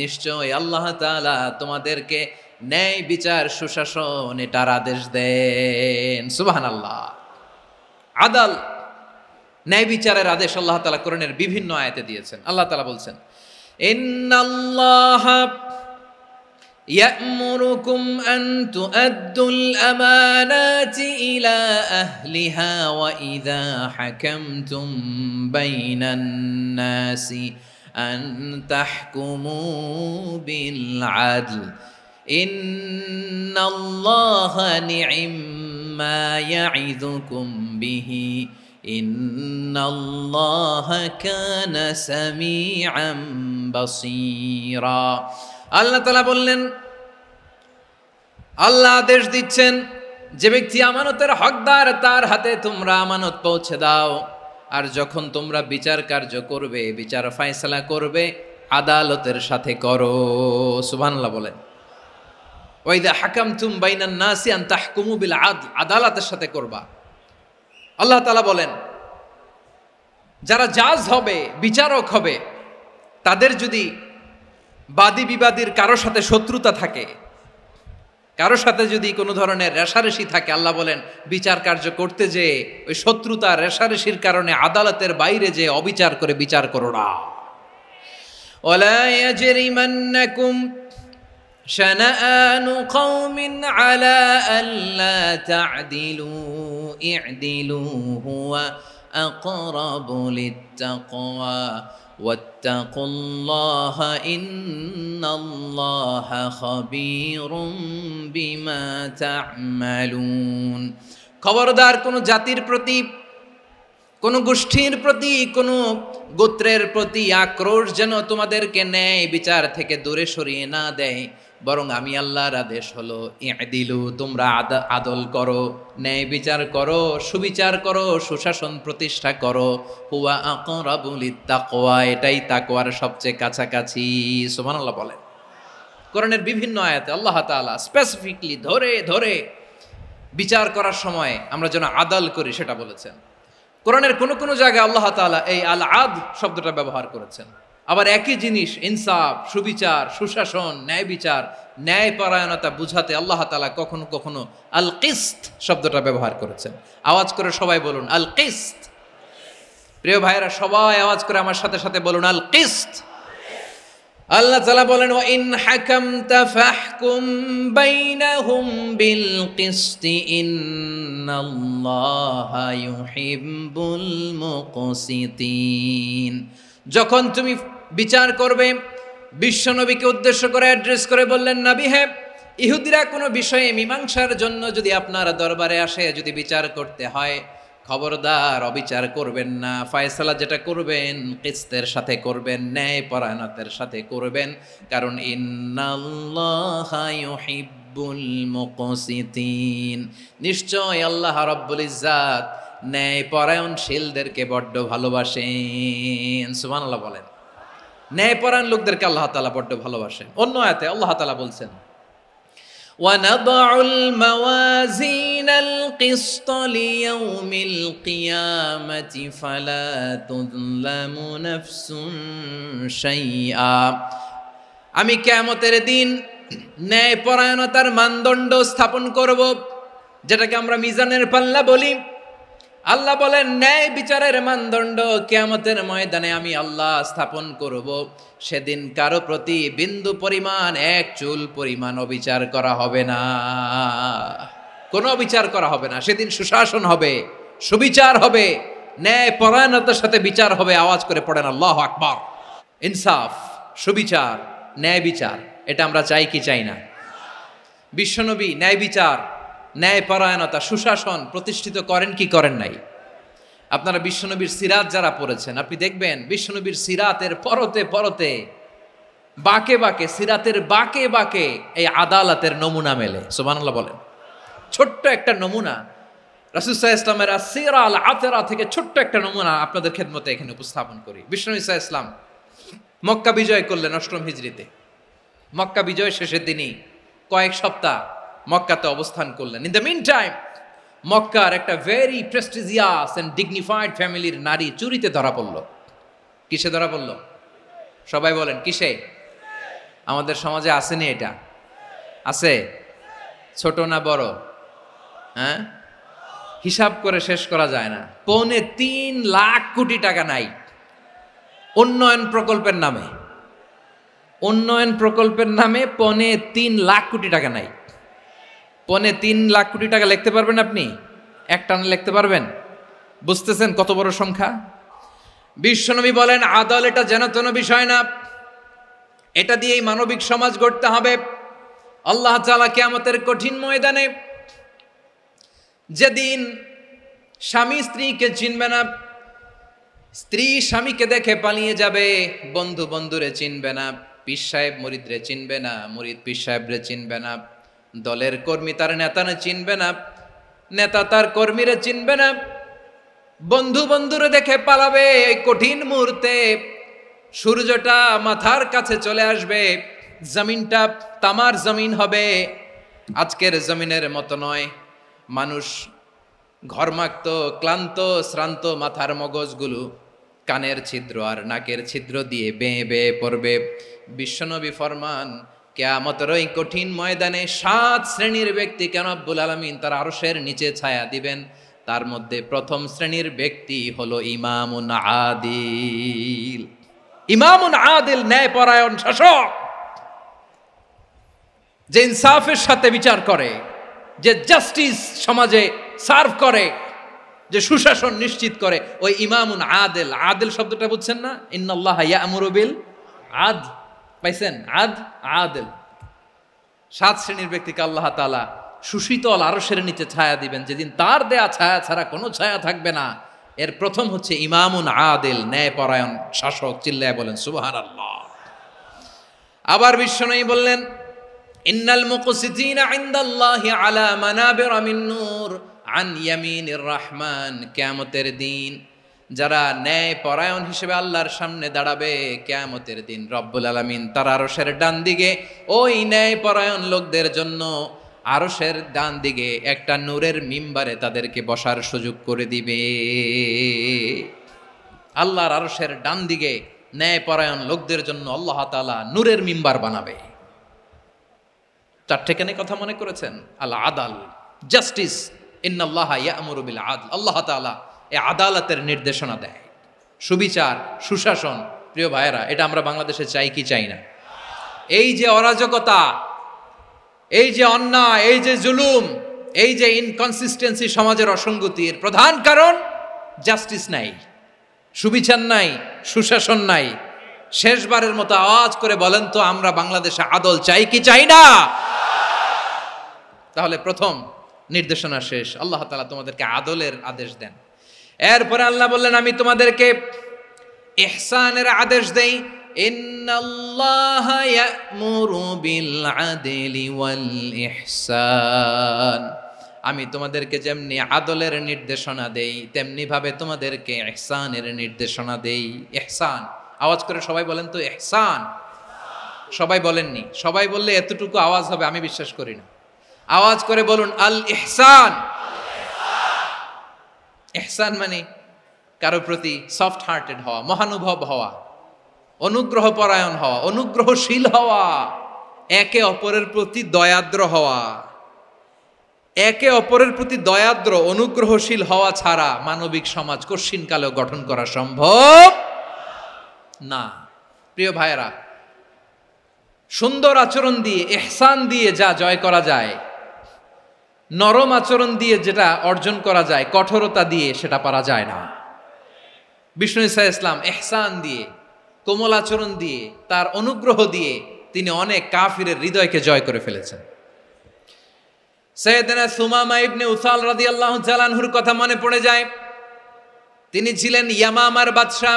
নিশ্চয় আল্লাহ তাআলা তোমাদেরকে ন্যায় বিচার, সুশাসন এটার আদেশ দেন। সুবহানাল্লাহ। আদাল, ন্যায় বিচারের আদেশ আল্লাহ তাআলা কোরআনের বিভিন্ন আয়াতে দিয়েছেন। আল্লাহ তাআলা বলছেন, ইন্নাল্লাহা يأمركم أن تؤدوا الأمانات إلى أهلها وإذا حكمتم بين الناس أن تحكموا بالعدل إن الله نعم ما يعظكم به إن الله كان سميعا بصيرا। আল্লাহ তাআলা বললেন, আল্লাহ আদেশ দিচ্ছেন, যে ব্যক্তি আমানতের হকদার তার হাতে তোমরা আমানত পৌঁছে দাও। আর যখন তোমরা বিচার কার্য করবে, বিচার ফয়সালা করবে, আদালতের সাথে করো। সুবহানাল্লাহ বলেন। ওয়াইদা হাকামতুম বাইনান নাসি আন তাহকুমু বিল আদল, আদালতের সাথে করবা। আল্লাহ তাআলা বলেন, যারা জাজ হবে, বিচারক হবে, তাদের যদি বাদী বিবাদীর কারো সাথে শত্রুতা থাকে, কারো সাথে যদি কোনো ধরনের রেষারেষি থাকে, আল্লাহ বলেন বিচার কার্য করতে যে ওই শত্রুতা রেষারেষির কারণে আদালতের বাইরে যে অবিচার করে বিচার করো না। ওয়ালা ইয়াজরিমান্নাকুম শানাআনু কওমিন আলা আল্লা তা'দিলু ই'দিলু হুয়া আকরাবু লিত্তাকওয়া ওয়াত্তাকুল্লাহা ইন্নাল্লাহা খাবীরুম বিমা তা'মালুন। খবরদার, কোন জাতির প্রতি, কোন গোষ্ঠীর প্রতি, কোন গোত্রের প্রতি আক্রোশ যেন তোমাদেরকে ন্যায় বিচার থেকে দূরে সরিয়ে না দেয়, বরং আমি আল্লাহর আদেশ হলো ই'দিলু, তোমরা আদল করো, ন্যায় বিচার করো, সুবিচার করো, সুশাসন প্রতিষ্ঠা করো। হুয়া আকরাবু লিত্তাকওয়া, এটাই তাকওয়ার সবচেয়ে কাছাকাছি। সুবহানাল্লাহ বলেন। কোরআনের বিভিন্ন আয়াতে আল্লাহ তাআলা স্পেসিফিকলি ধরে ধরে বিচার করার সময় আমরা যেন আদল করি সেটা বলেছেন। কোরআনের কোন কোন জায়গায় আল্লাহ তাআলা এই আল আদ শব্দটা ব্যবহার করেছেন। আবার একই জিনিস ইনসাফ, সুবিচার, সুশাসন, ন্যায় বিচার, ন্যায় পরায়ণতা বুঝাতে আল্লাহ তাআলা কখনো কখনো আল কিসত শব্দটা ব্যবহার করেছেন। আওয়াজ করে সবাই বলুন আল কিসত। প্রিয় ভাইরা, সবাই আওয়াজ করে আমার সাথে সাথে বলুন আল কিসত। আল্লাহ তাআলা বলেন, ওয়া ইন হাকামতা ফাহকুম বাইনাহুম বিল কিসতি ইন্নাল্লাহা ইউহিব্বুল মুকসিতিন। যখন তুমি বিচার করবে, বিশ্বনবীকে উদ্দেশ্য করে অ্যাড্রেস করে বললেন, নবী হে, ইহুদিরা কোনো বিষয়ে মীমাংসার জন্য যদি আপনার দরবারে আসে, যদি বিচার করতে হয়, খবরদার অবিচার করবেন না। ফয়সালা যেটা করবেন কিসতের সাথে করবেন, ন্যায় পরায়ণতার সাথে করবেন, কারণ ইন্নাল্লাহা ইউহিব্বুল মুকসিতিন, নিশ্চয় আল্লাহ রাব্বুল ইজ্জাত ন্যায় পরায়ণশীলদেরকে বড্ড ভালোবাসেন। সুবহানাল্লাহ বলেন। ন্যায় পরায়ণ লোকদেরকে আল্লাহ তাআলা বড্ড ভালোবাসেন। অন্য আয়াতে আল্লাহ তাআলা বলছেন, وَنَضَعُ الْمَوَازِينَ الْقِسْطَ لِيَوْمِ الْقِيَامَةِ فَلَا تُظْلَمُ نَفْسٌ شَيْئًا। আমি কিয়ামতের দিন ন্যায় পরায়ণতার মানদণ্ড স্থাপন করব, যেটাকে আমরা মিজানের পাল্লা বলি। আল্লাহ বলেন, ন্যায় বিচারের মানদণ্ড কিয়ামতের ময়দানে আমি আল্লাহ স্থাপন করব। সেদিন কারো প্রতি বিন্দু পরিমাণ, এক চুল পরিমাণ অবিচার করা হবে না, কোনো অবিচার করা হবে না। সেদিন সুশাসন হবে, সুবিচার হবে, ন্যায় পরায়ণতার সাথে বিচার হবে। আওয়াজ করে পড়েন আল্লাহু আকবার। ইনসাফ, সুবিচার, ন্যায় বিচার, এটা আমরা চাই কি চাই না? বিশ্বনবী ন্যায় বিচার, ন্যায় পরায়ণতা, সুশাসন প্রতিষ্ঠিত করেন কি করেন নাই? আপনারা বিশ্বনবীর সিরাত যারা পড়েছেন, আপনি দেখবেন বিশ্বনবীর সিরাতের পরতে পরতে, বাঁকে বাঁকে, সিরাতের বাঁকে বাঁকে এই আদালতের নমুনা মেলে। সুবহানাল্লাহ বলেন। ছোট্ট একটা নমুনা রাসূল সাল্লাল্লাহু আলাইহি ওয়াসাল্লামের আসসিরা আল আতরা থেকে ছোট্ট একটা নমুনা আপনাদের খেদমতে এখানে উপস্থাপন করি। বিশ্বনবী সাল্লাল্লাহু আলাইহি ওয়াসাল্লাম মক্কা বিজয় করলেন ৮ম হিজরিতে। মক্কা বিজয় শেষের দিনই কয়েক সপ্তাহ মক্কাতে অবস্থান করলেন। ইন দ্য মিন টাইম মক্কার একটা ভেরি প্রেস্টিজিয়াস এন্ড ডিগনিফাইড ফ্যামিলির নারী চুরিতে ধরা পড়ল। কিসে ধরা পড়ল? সবাই বলেন কিসে? আমাদের সমাজে আসেনি এটা? আছে? ছোট না বড়? হ্যাঁ, হিসাব করে শেষ করা যায় না। ৩.৫ লাখ কোটি টাকা নাই উন্নয়ন প্রকল্পের নামে। উন্নয়ন প্রকল্পের নামে ৩.৫ লাখ কোটি টাকা নাই। ৩.৫ লাখ কোটি টাকা লিখতে পারবেন আপনি? একটানা লিখতে পারবেন? বুঝতেছেন কত বড় সংখ্যা? বিশ্বনবী বলেন আদল এটা যেন তেন বিষয় না, এটা দিয়েই মানবিক সমাজ গড়তে হবে। আল্লাহ তাআলা কিয়ামতের কঠিন ময়দানে, যেদিন স্বামী স্ত্রীকে চিনবে না, স্ত্রী স্বামীকে দেখে পালিয়ে যাবে, বন্ধু বন্ধুরে চিনবে না, পীর সাহেব মুরিদরে চিনবে না, মুরিদ পীর সাহেবরে চিনবে না, দলের কর্মী তার নেতারে চিনবে না, নেতা তার কর্মীরে চিনবে না, বন্ধু বন্ধুরে দেখে পালাবে। এই কঠিন মুহূর্তে সূর্যটা মাথার কাছে চলে আসবে, জমিনটা তামার জমিন হবে, আজকের জমিনের মতো নয়। মানুষ ঘর্মাক্ত, ক্লান্ত, শ্রান্ত মাথার মগজগুলো কানের ছিদ্র আর নাকের ছিদ্র দিয়ে বেয়ে বেয়ে পড়বে। বিশ্বনবী ফরমান কিয়ামতের ওই কঠিন ময়দানে ৭ শ্রেণীর ব্যক্তিকে রব্বুল আলামিন তার আরশের নিচে ছায়া দিবেন। তার মধ্যে প্রথম শ্রেণীর ব্যক্তি হলো ইমামুন আদিল। ইমামুন আদিল, ন্যায়পরায়ণ শাসক, যে ইনসাফের সাথে বিচার করে, যে জাস্টিস সমাজে সার্ভ করে, যে সুশাসন নিশ্চিত করে, ওই ইমামুন আদিল। আদিল শব্দটা বুঝছেন না? ইন্নাল্লাহা ইয়া'মুরু বিল আদল। পাইছেন? আদিল। ৭ শ্রেণীর ব্যক্তিকে আল্লাহ তাআলা সুশীতল আরশের নিচে ছায়া দিবেন, যেদিন তার দেয়া ছায়া ছাড়া কোনো ছায়া থাকবে না। এর প্রথম হচ্ছে ইমামুন আদিল, ন্যায়পরায়ণ শাসক। চিল্লায় বলেন সুবহানাল্লাহ। আবার বিশ্বনবী বললেন ইন্নাল মুকসিতিনা ইনদাল্লাহি আলা মানাবিরা মিন নূর আন ইয়ামিনির রহমান। কিয়ামতের দিন যারা ন্যায়পরায়ণ হিসেবে আল্লাহর সামনে দাঁড়াবে, কিয়ামতের দিন রব্বুল আলামিন তার আরশের ডান দিকে ওই ন্যায়পরায়ণ লোকদের জন্য আরশের ডান দিকে একটা নূরের মিম্বারে তাদেরকে বসার সুযোগ করে দিবে। আল্লাহর আরশের ডান দিকে ন্যায়পরায়ণ লোকদের জন্য আল্লাহ তাআলা নূরের মিম্বার বানাবে। চারটেখানে কথা মনে করেছেন? আল আদাল, জাস্টিস, ইন্নাল্লাহা ইয়া'মুরু বিল আদল। আল্লাহ তাআলা এই আদালতের নির্দেশনা দেয়, সুবিচার, সুশাসন। প্রিয় ভাইয়েরা, এটা আমরা বাংলাদেশে চাই কি চাই না? এই যে অরাজকতা, এই যে অন্যায়, এই যে জুলুম, এই যে ইনকনসিস্টেন্সি সমাজের অসঙ্গতির প্রধান কারণ জাস্টিস নাই, সুবিচার নাই, সুশাসন নাই। শেষবারের মতো আওয়াজ করে বলেন তো, আমরা বাংলাদেশে আদল চাই কি চাই না? তাহলে প্রথম নির্দেশনা শেষ। আল্লাহ তাআলা তোমাদেরকে আদলের আদেশ দেন। এরপরে আল্লাহ বললেন আমি তোমাদেরকে ইহসানের আদেশ দেই। ইন্নাল্লাহা ইয়া'মুরু বিল আদলি ওয়াল ইহসান। আমি তোমাদেরকে যেমনি আদলের নির্দেশনা দেই, তেমনি ভাবে তোমাদেরকে ইহসানের নির্দেশনা দেই। ইহসান, আওয়াজ করে সবাই বলেন তো ইহসান। সবাই বলেননি? সবাই বললে এতটুকু আওয়াজ হবে আমি বিশ্বাস করি না। আওয়াজ করে বলুন আল ইহসান। ইহসান মানে কারো প্রতি সফট হার্টেড হওয়া, মহানুভব হওয়া, অনুগ্রহ পরায়ণ হওয়া, অনুগ্রহশীল হওয়া, একে অপরের প্রতি দয়াদ্র হওয়া। একে অপরের প্রতি দয়াদ্র, অনুগ্রহশীল হওয়া ছাড়া মানবিক সমাজ কশিনকালেও গঠন করা সম্ভব না। প্রিয় ভাইয়েরা, সুন্দর আচরণ দিয়ে, ইহসান দিয়ে যা জয় করা যায়, নরম আচরণ দিয়ে যেটা অর্জন করা যায়, কঠোরতা দিয়ে সেটা পারা যায় না। বিষ্ণু ঈসা ইসলাম ইহসান দিয়ে, কোমল আচরণ দিয়ে, তার অনুগ্রহ দিয়ে তিনি অনেক কাফিরের হৃদয়কে জয় করে ফেলেছেন। সাইয়েদনা সুমামা ইবনে উসাল রাদিয়াল্লাহু তাআলা আনহুর কথা মনে পড়ে যায়। তিনি ছিলেন ইয়ামামার বাদশা।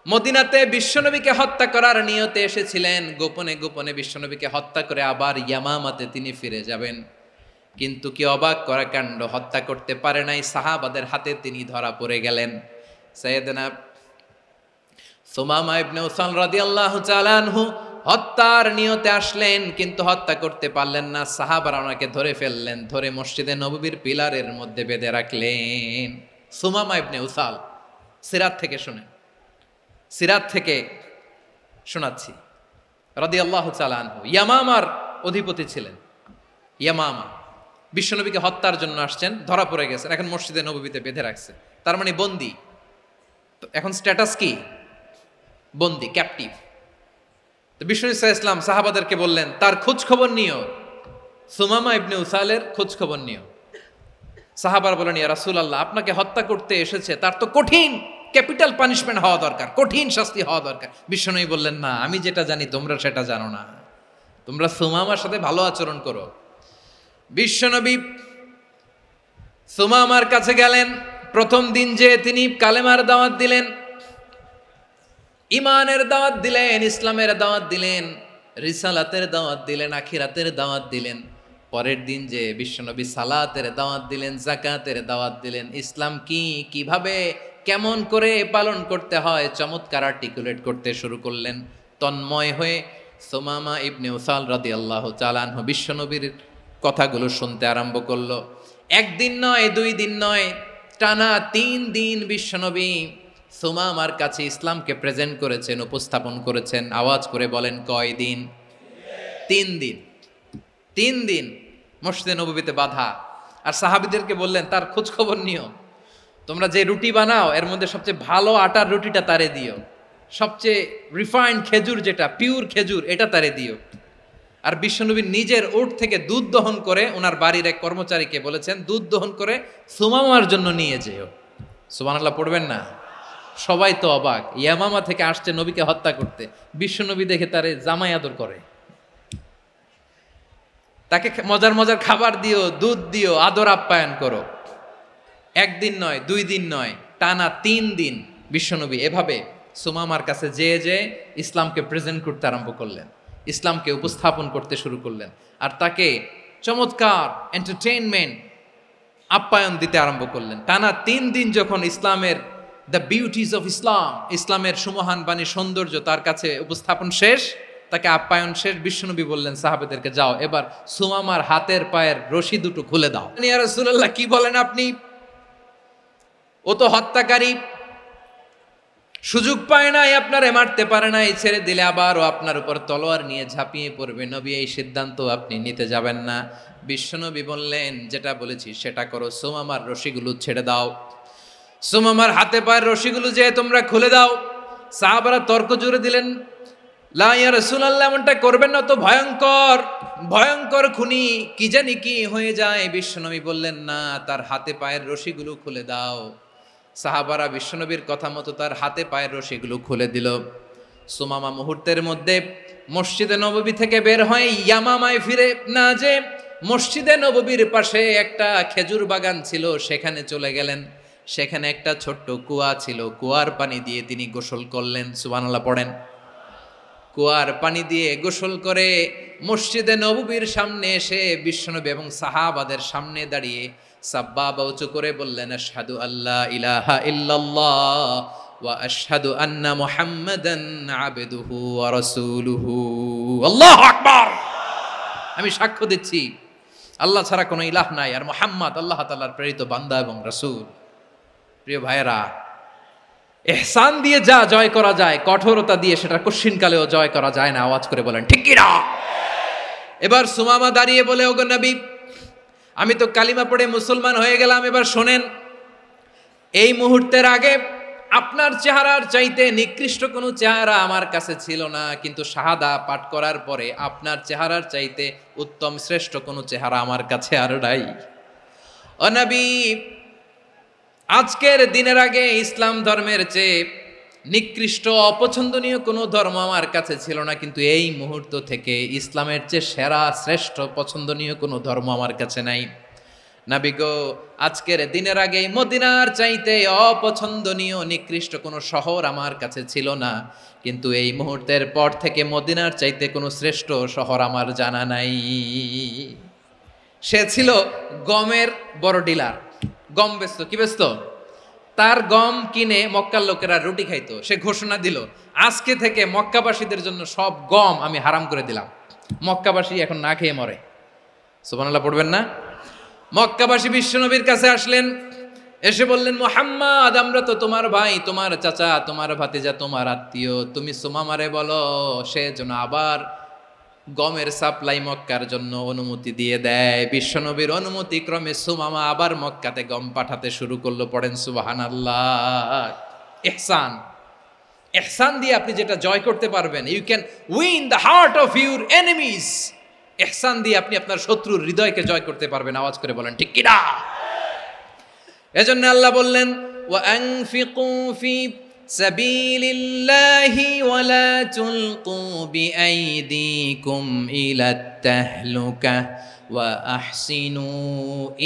মদিনাতে বিশ্বনবীকে হত্যা করার নিয়তে এসেছিলেন, গোপনে গোপনে বিশ্বনবীকে হত্যা করে আবার ইয়ামামাতে তিনি ফিরে যাবেন। কিন্তু কি অবাক করা কাণ্ড, হত্যা করতে পারে নাই, সাহাবাদের হাতে তিনি ধরা পড়ে গেলেন। সাইয়েদনা সুমামা ইবনে উসাল রাদিয়াল্লাহু তাআলা আনহু হত্যার নিয়তে আসলেন, কিন্তু হত্যা করতে পারলেন না। সাহাবারা ওনাকে ধরে ফেললেন, ধরে মসজিদে নববীর পিলারের মধ্যে বেঁধে রাখলেন। সুমামা ইবনে উসাল, সিরাত থেকে শুনেন, সিরাত থেকে শোনাচ্ছি, রাদিয়াল্লাহু তাআলা আনহু ইয়ামামার অধিপতি ছিলেন। ইয়ামামা বিশ্বনবীকে হত্যার জন্য আসছেন, ধরা পড়ে গেছেন, এখন মসজিদে নববীতে বেঁধে রাখছে, তার মানে বন্দী। তো এখন স্ট্যাটাস কি? বন্দী, ক্যাপটিভ। তো বিষ্ণু ঈসা ইসলাম সাহাবাদেরকে বললেন, তার খোঁজ খবর নিও, সুমামা ইবনে উসালের খোঁজ খবর নিও। সাহাবার বলেন, ইয়া রাসূলুল্লাহ, আপনাকে হত্যা করতে এসেছে, তার তো কঠিন ক্যাপিটাল পানিশমেন্ট হওয়া দরকার, কঠিন শাস্তি হওয়া দরকার। বিশ্বনবী বললেন, না, আমি যেটা জানি তোমরা সেটা জানো না, তোমরা সুমামার সাথে ভালো আচরণ করো। বিশ্বনবী সুমামার কাছে গেলেন। প্রথম দিন যে তিনি কালেমার দাওয়াত দিলেন, ইমানের দাওয়াত দিলেন, ইসলামের দাওয়াত দিলেন, রিসালাতের দাওয়াত দিলেন, আখিরাতের দাওয়াত দিলেন। পরের দিন যে বিশ্বনবী সালাতের দাওয়াত দিলেন, যাকাতের দাওয়াত দিলেন, ইসলাম কি, কিভাবে, কেমন করে পালন করতে হয় চমৎকার আর্টিকুলেট করতে শুরু করলেন। তন্ময় হয়ে সুমামা ইবনে উসাল রাদিয়াল্লাহু তাআলা আনহু বিশ্বনবীর কথাগুলো শুনতে আরম্ভ করলো। একদিন নয়, 2 দিন নয়, টানা 3 দিন বিশ্বনবী সুমামার কাছে ইসলামকে প্রেজেন্ট করেছেন, উপস্থাপন করেছেন। আওয়াজ করে বলেন, কয় দিন? 3 দিন। 3 দিন মসজিদে নববীতে বাঁধা। আর সাহাবীদেরকে বললেন, তার খোঁজ খবর নিও, তোমরা যে রুটি বানাও এর মধ্যে সবচেয়ে ভালো আটার রুটিটা তারে দিও, সবচেয়ে রিফাইন্ড খেজুর, যেটা পিওর খেজুর, এটা তারে দিও। আর বিশ্বনবী নিজের উট থেকে দুধ দহন করে ওনার বাড়ির এক কর্মচারীকে বলেছেন, দুধ দহন করে সুমামার জন্য নিয়ে যেও। সুবহানাল্লাহ পড়বেন না? সবাই তো অবাক, ইয়ামামা থেকে আসছে নবীকে হত্যা করতে, বিশ্বনবী দেখে তারে জামাই আদর করে, তাকে মজার মজার খাবার দিও, দুধ দিও, আদর আপ্যায়ন করো। একদিন নয়, 2 দিন নয়, টানা 3 দিন বিশ্বনবী এভাবে সুমামার কাছে যেয়ে ইসলামকে প্রেজেন্ট করতে আরম্ভ করলেন, ইসলামকে উপস্থাপন করতে শুরু করলেন। আর তাকে চমৎকার এন্টারটেইনমেন্ট, আপ্যায়ন দিতে আরম্ভ করলেন। টানা 3 দিন যখন ইসলামের দ্য বিউটিজ অফ ইসলাম, ইসলামের সুমহান বাণী, সৌন্দর্য তার কাছে উপস্থাপন শেষ, তাকে আপ্যায়ন শেষ, বিশ্বনবী বললেন সাহাবেদেরকে, যাও এবার সুমামার হাতের পায়ের রশি দুটো খুলে দাও। ইয়া রাসূলুল্লাহ, কি বলেন আপনি? ও তো হত্যাকারী, সুযোগ পায় নাই, আপনারে মারতে পারে নাই, ছেড়ে দিলে আবার ও আপনার উপর তলোয়ার নিয়ে ঝাঁপিয়ে পড়বে। নবী, এই সিদ্ধান্ত আপনি নিতে যাবেন না। বিশ্বনবী বললেন, যেটা বলেছি সেটা করো, সুমামার রশিগুলো ছেড়ে দাও, সুমামার হাতে পায়ের রশিগুলো যে তোমরা খুলে দাও। সাহাবারা তর্ক জুড়ে দিলেন, লা ইয়া রাসূলুল্লাহ, এমনটা করবেন না, তো ভয়ঙ্কর ভয়ঙ্কর খুনি, কি জানি কি হয়ে যায়। বিশ্বনবী বললেন, না, তার হাতে পায়ের রশিগুলো খুলে দাও। সাহাবারা বিশ্বনবীর কথা মতো তার হাতে পায়ের রশিগুলো খুলে দিল। সুমামা মুহূর্তের মধ্যে মসজিদে নববী থেকে বের হয়ে ইয়ামামায় ফিরে না যে মসজিদে নববীর পাশে একটা খেজুর বাগান ছিল, সেখানে চলে গেলেন। সেখানে একটা ছোট্ট কুয়া ছিল, কুয়ার পানি দিয়ে তিনি গোসল করলেন। সুবহানাল্লাহ পড়েন। কুয়ার পানি দিয়ে গোসল করে মসজিদে নববীর সামনে এসে বিশ্বনবী এবং সাহাবাদের সামনে দাঁড়িয়ে সাব্বাবা উঁচু করে বললেন, আশহাদু আল্লা ইলাহা ইল্লাল্লাহ ওয়া আশহাদু আন্না মুহাম্মাদান আবদুহু ওয়া রাসূলুহু। আল্লাহু আকবার। আমি সাক্ষ্য দিচ্ছি আল্লাহ ছাড়া কোনো ইলাহ নাই, আর মুহাম্মদ আল্লাহ তাআলার প্রেরিত বান্দা এবং রাসূল। প্রিয় ভাইয়েরা, ইহসান দিয়ে যা জয় করা যায়, কঠোরতা দিয়ে সেটা কঠিনকালেও জয় করা যায় না। আওয়াজ করে বলেন, ঠিক কি না? এবার সুমামা দাঁড়িয়ে বলে, ওগো নবী, আমি তো কালিমা পড়ে মুসলমান হয়ে গেলাম, এবার শোনেন, এই মুহূর্তের আগে আপনার চেহারার চাইতে নিকৃষ্ট কোনো চেহারা আমার কাছে ছিল না, কিন্তু শাহাদা পাঠ করার পরে আপনার চেহারার চাইতে উত্তম শ্রেষ্ঠ কোনো চেহারা আমার কাছে আর নাই। ও নবী, আজকের দিনের আগে ইসলাম ধর্মের চেয়ে নিকৃষ্ট অপছন্দনীয় কোনো ধর্ম আমার কাছে ছিল না, কিন্তু এই মুহূর্ত থেকে ইসলামের চেয়ে সেরা শ্রেষ্ঠ পছন্দনীয় কোনো ধর্ম আমার কাছে নাই। নবী গো, আজকের দিনের আগে মদিনার চাইতে অপছন্দনীয় নিকৃষ্ট কোনো শহর আমার কাছে ছিল না, কিন্তু এই মুহূর্তের পর থেকে মদিনার চাইতে কোনো শ্রেষ্ঠ শহর আমার জানা নাই। সে ছিল গমের বড় ডিলার, গম বেচতো। কি বেচতো? তার গম কিনে মক্কার লোকেরা রুটি খাইতো। সে ঘোষণা দিল, আজকে থেকে মক্কাবাসীদের জন্য সব গম আমি হারাম করে দিলাম, মক্কাবাসী এখন না খেয়ে মরে। সুবহানাল্লাহ পড়বেন না? মক্কাবাসী বিশ্বনবীর কাছে আসলেন, এসে বললেন, মুহাম্মদ, আমরা তো তোমার ভাই, তোমার চাচা, তোমার ভাতিজা, তোমার আত্মীয়, তুমি সুমামারে বলো সে যেন আবার গমের সাপ্লাই মক্কার জন্য অনুমতি দিয়ে দেয়। বিশ্বনবীর অনুমতি ক্রমে সুমামা আবার মক্কাতে গম পাঠাতে শুরু করলো। পড়েন সুবহানাল্লাহ। ইহসান, ইহসান দিয়ে আপনি যেটা জয় করতে পারবেন, you can win the heart of your enemies. ইহসান দিয়ে আপনি আপনার শত্রুর হৃদয়কে জয় করতে পারবেন। আওয়াজ করে বলেন ঠিক কিনা? এজন্য আল্লাহ বললেন, ওয়া আনফিকু ফি সাবিলিল্লাহি ওয়া লা তুলকু বিআইদিকুম ইলাত তাহলুকা ওয়া আহসিনু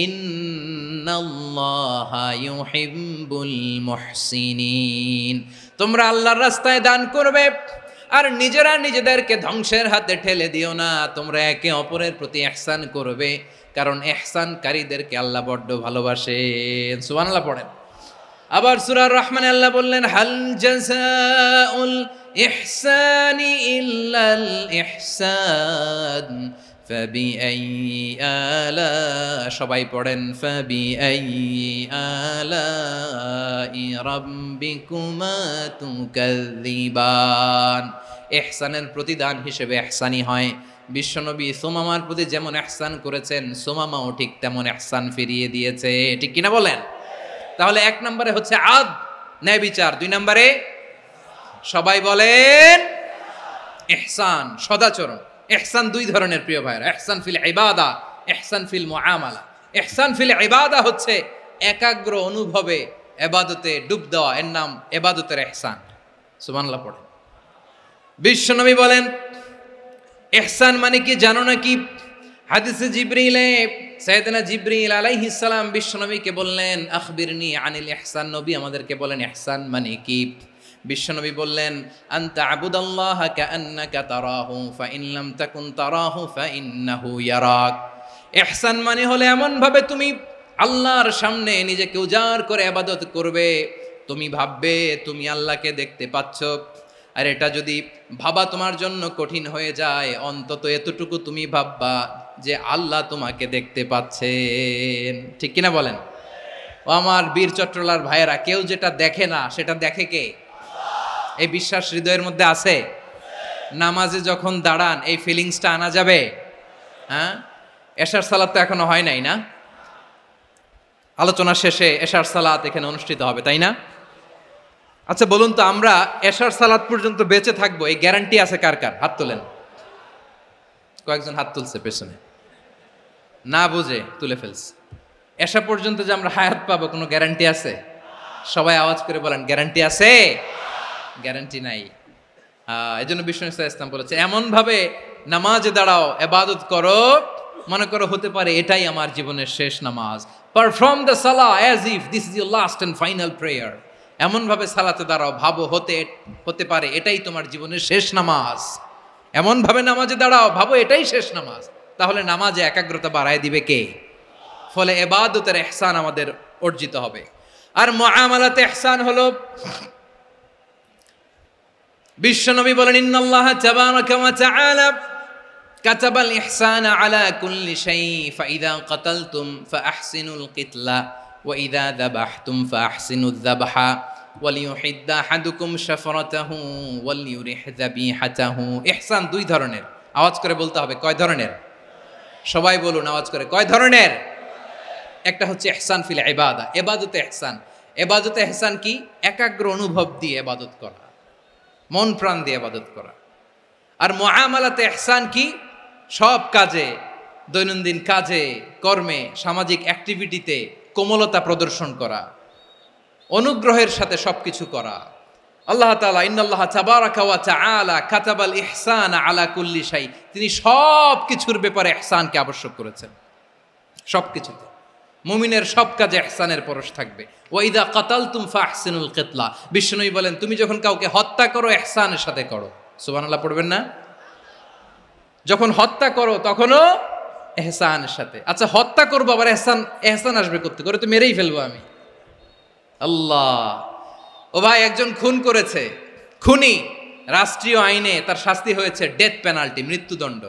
ইন্নাল্লাহা ইউহিব্বুল মুহসিনিন। তোমরা আল্লাহর রাস্তায় দান করবে আর নিজেরা নিজেদেরকে ধ্বংসের হাতে ঠেলে দিও না। তোমরা একে অপরের প্রতি ইহসান করবে, কারণ ইহসানকারীদেরকে আল্লাহ বড্ড ভালোবাসেন। সুবহানাল্লাহ পড়েন। আবার সূরা রহমানে আল্লাহ বললেন, হাল জাযাউল ইহসানি ইল্লাল ইহসান ফাবিআইয়ি আলা, সবাই পড়েন, ফাবিআইয়ি আলাই রাব্বিকুমা তুকাযযিবান। ইহসানের প্রতিদান হিসেবে ইহসানি হয়। বিশ্বনবী সুমামার প্রতি যেমন ইহসান করেছেন, সুমামাও ঠিক তেমন ইহসান ফিরিয়ে দিয়েছে। ঠিক কিনা বলেন? তাহলে এক নম্বরে হচ্ছে আদ, ন্যায় বিচার। দুই নম্বরে সবাই বলেন ইহসান, সদাচরণ। ইহসান দুই ধরনের প্রিয় ভাইরা, ইহসান ফিল ইবাদা, ইহসান ফিল মুআমালা। ইহসান ফিল ইবাদা হচ্ছে একাগ্র অনুভবে ইবাদতে ডুব দেওয়া, এর নাম ইবাদতের ইহসান। সুবহানাল্লাহ পড়েন। বিশ্বনবী বলেন ইহসান মানে কি জানো নাকি? হাদিসে জিবরিলে সাইয়েদনা জিবরিল আলাইহিস সালাম বিশ্বনবীকে বললেন, আখবিরনি আনিল ইহসান। নবী আমাদেরকে বলেন ইহসান মানে কি? বিশ্বনবী বললেন, আনতা আবুদাল্লাহা কাআন্নাকা তারাহু ফাইন লাম তাকুন তারাহু ফাইন্নাহু ইয়ারাক। ইহসান মানে হলো এমন ভাবে তুমি আল্লাহর সামনে নিজেকে উজাড় করে ইবাদত করবে, তুমি ভাববে তুমি আল্লাহকে দেখতে পাচ্ছ। আর এটা যদি ভাবা তোমার জন্য কঠিন হয়ে যায়, অন্তত এতটুকু তুমি ভাববা যে আল্লাহ তোমাকে দেখতে পাচ্ছেন। ঠিক কিনা বলেন? ও আমার বীর চট্টলার ভাইয়েরা, কেউ যেটা দেখে না সেটা দেখে কে? এই বিশ্বাস হৃদয়ের মধ্যে আছে? নামাজে যখন দাঁড়ান এই ফিলিংসটা আনা যাবে? হ্যাঁ, এশার সালাত তো এখনো হয় নাই না? আলোচনা শেষে এশার সালাত এখানে অনুষ্ঠিত হবে, তাই না? আচ্ছা বলুন তো, আমরা এশার সালাত পর্যন্ত বেঁচে থাকবো এই গ্যারান্টি আছে কার কার? হাত তোলেন। কয়েকজন হাত তুলছে পেছনে, না বুঝে তুলে ফেলছে। এশা পর্যন্ত যে আমরা হায়াত পাবো কোনো গ্যারান্টি আছে? সবাই আওয়াজ করে বলেন, গ্যারান্টি আছে? গ্যারান্টি নাই। এই জন্য বিষ্ণু ইসলাম বলেছে, এমন ভাবে নামাজে দাঁড়াও, ইবাদত করো, মনে করো হতে পারে এটাই আমার জীবনের শেষ নামাজ। পারফর্ম দ্য সালাহ as if this is your last and final prayer. এমন ভাবে সালাতে দাঁড়াও, ভাবো হতে পারে এটাই তোমার জীবনের শেষ নামাজ। এমন ভাবে নামাজে দাঁড়াও, ভাবো এটাই শেষ নামাজ। তাহলে নামাজে একাগ্রতা বাড়ায় দিবে কে? ফলে ইবাদতের ইহসান আমাদের অর্জিত হবে। আর মুআমালাতে ইহসান হলো, বিশ্বনবী বলেন, ইন্নাল্লাহা তাবারাকা ওয়া তাআলা কাতাবাল ইহসানা আলা কুল্লি শাই ফাইদা কাতালতুম ফাআহসিনুল কিতলা ওয়া ইযা যাবাহতুম ফাআহসিনুয যাবহা ওয়ালিউহিদ্দা আহাদুকুম শাফরাতাহু ওয়ালিউরিহ যাবিহাতাহু। ইহসান দুই ধরনের। আওয়াজ করে বলতে হবে, কয় ধরনের? সবাই বলুন আওয়াজ করে, কয় ধরনের? একটা হচ্ছে ইহসান ফিল ইবাদা, ইবাদতে ইহসান। ইবাদতে ইহসান কি? একাগ্র অনুভব দিয়ে ইবাদত করা, মন প্রাণ দিয়ে ইবাদত করা। আর মুআমালাতে ইহসান কি? সব কাজে, দৈনন্দিন কাজে, কর্মে, সামাজিক অ্যাক্টিভিটিতে কোমলতা প্রদর্শন করা, অনুগ্রহের সাথে সবকিছু করা। আল্লাহ তাআলা ইন্নাল্লাহ তাবারাকা ওয়া তাআলা কাতাবাল ইহসান আলা কুল্লি শাই, তিনি সব কিছুর ব্যাপারে ইহসানকে আবশ্যক করেছেন, সবকিছুতে। মুমিনের সব কাজে ইহসানের পরশ থাকবে। ওয়া ইযা কাতালতুম ফাহসিনুল কিতলা, বিষ্ণুই বলেন তুমি যখন কাউকে হত্যা করো ইহসানের সাথে করো। সুবহানাল্লাহ পড়বেন না? যখন হত্যা করো তখনও ইহসানের সাথে। আচ্ছা হত্যা করবো আবার ইহসান আসবে করতে করে, তো মেরেই ফেলবো আমি। আল্লাহ, ও ভাই একজন খুন করেছে, খুনি, রাষ্ট্রীয় আইনে তার শাস্তি হয়েছে ডেথ পেনাল্টি, মৃত্যুদণ্ড।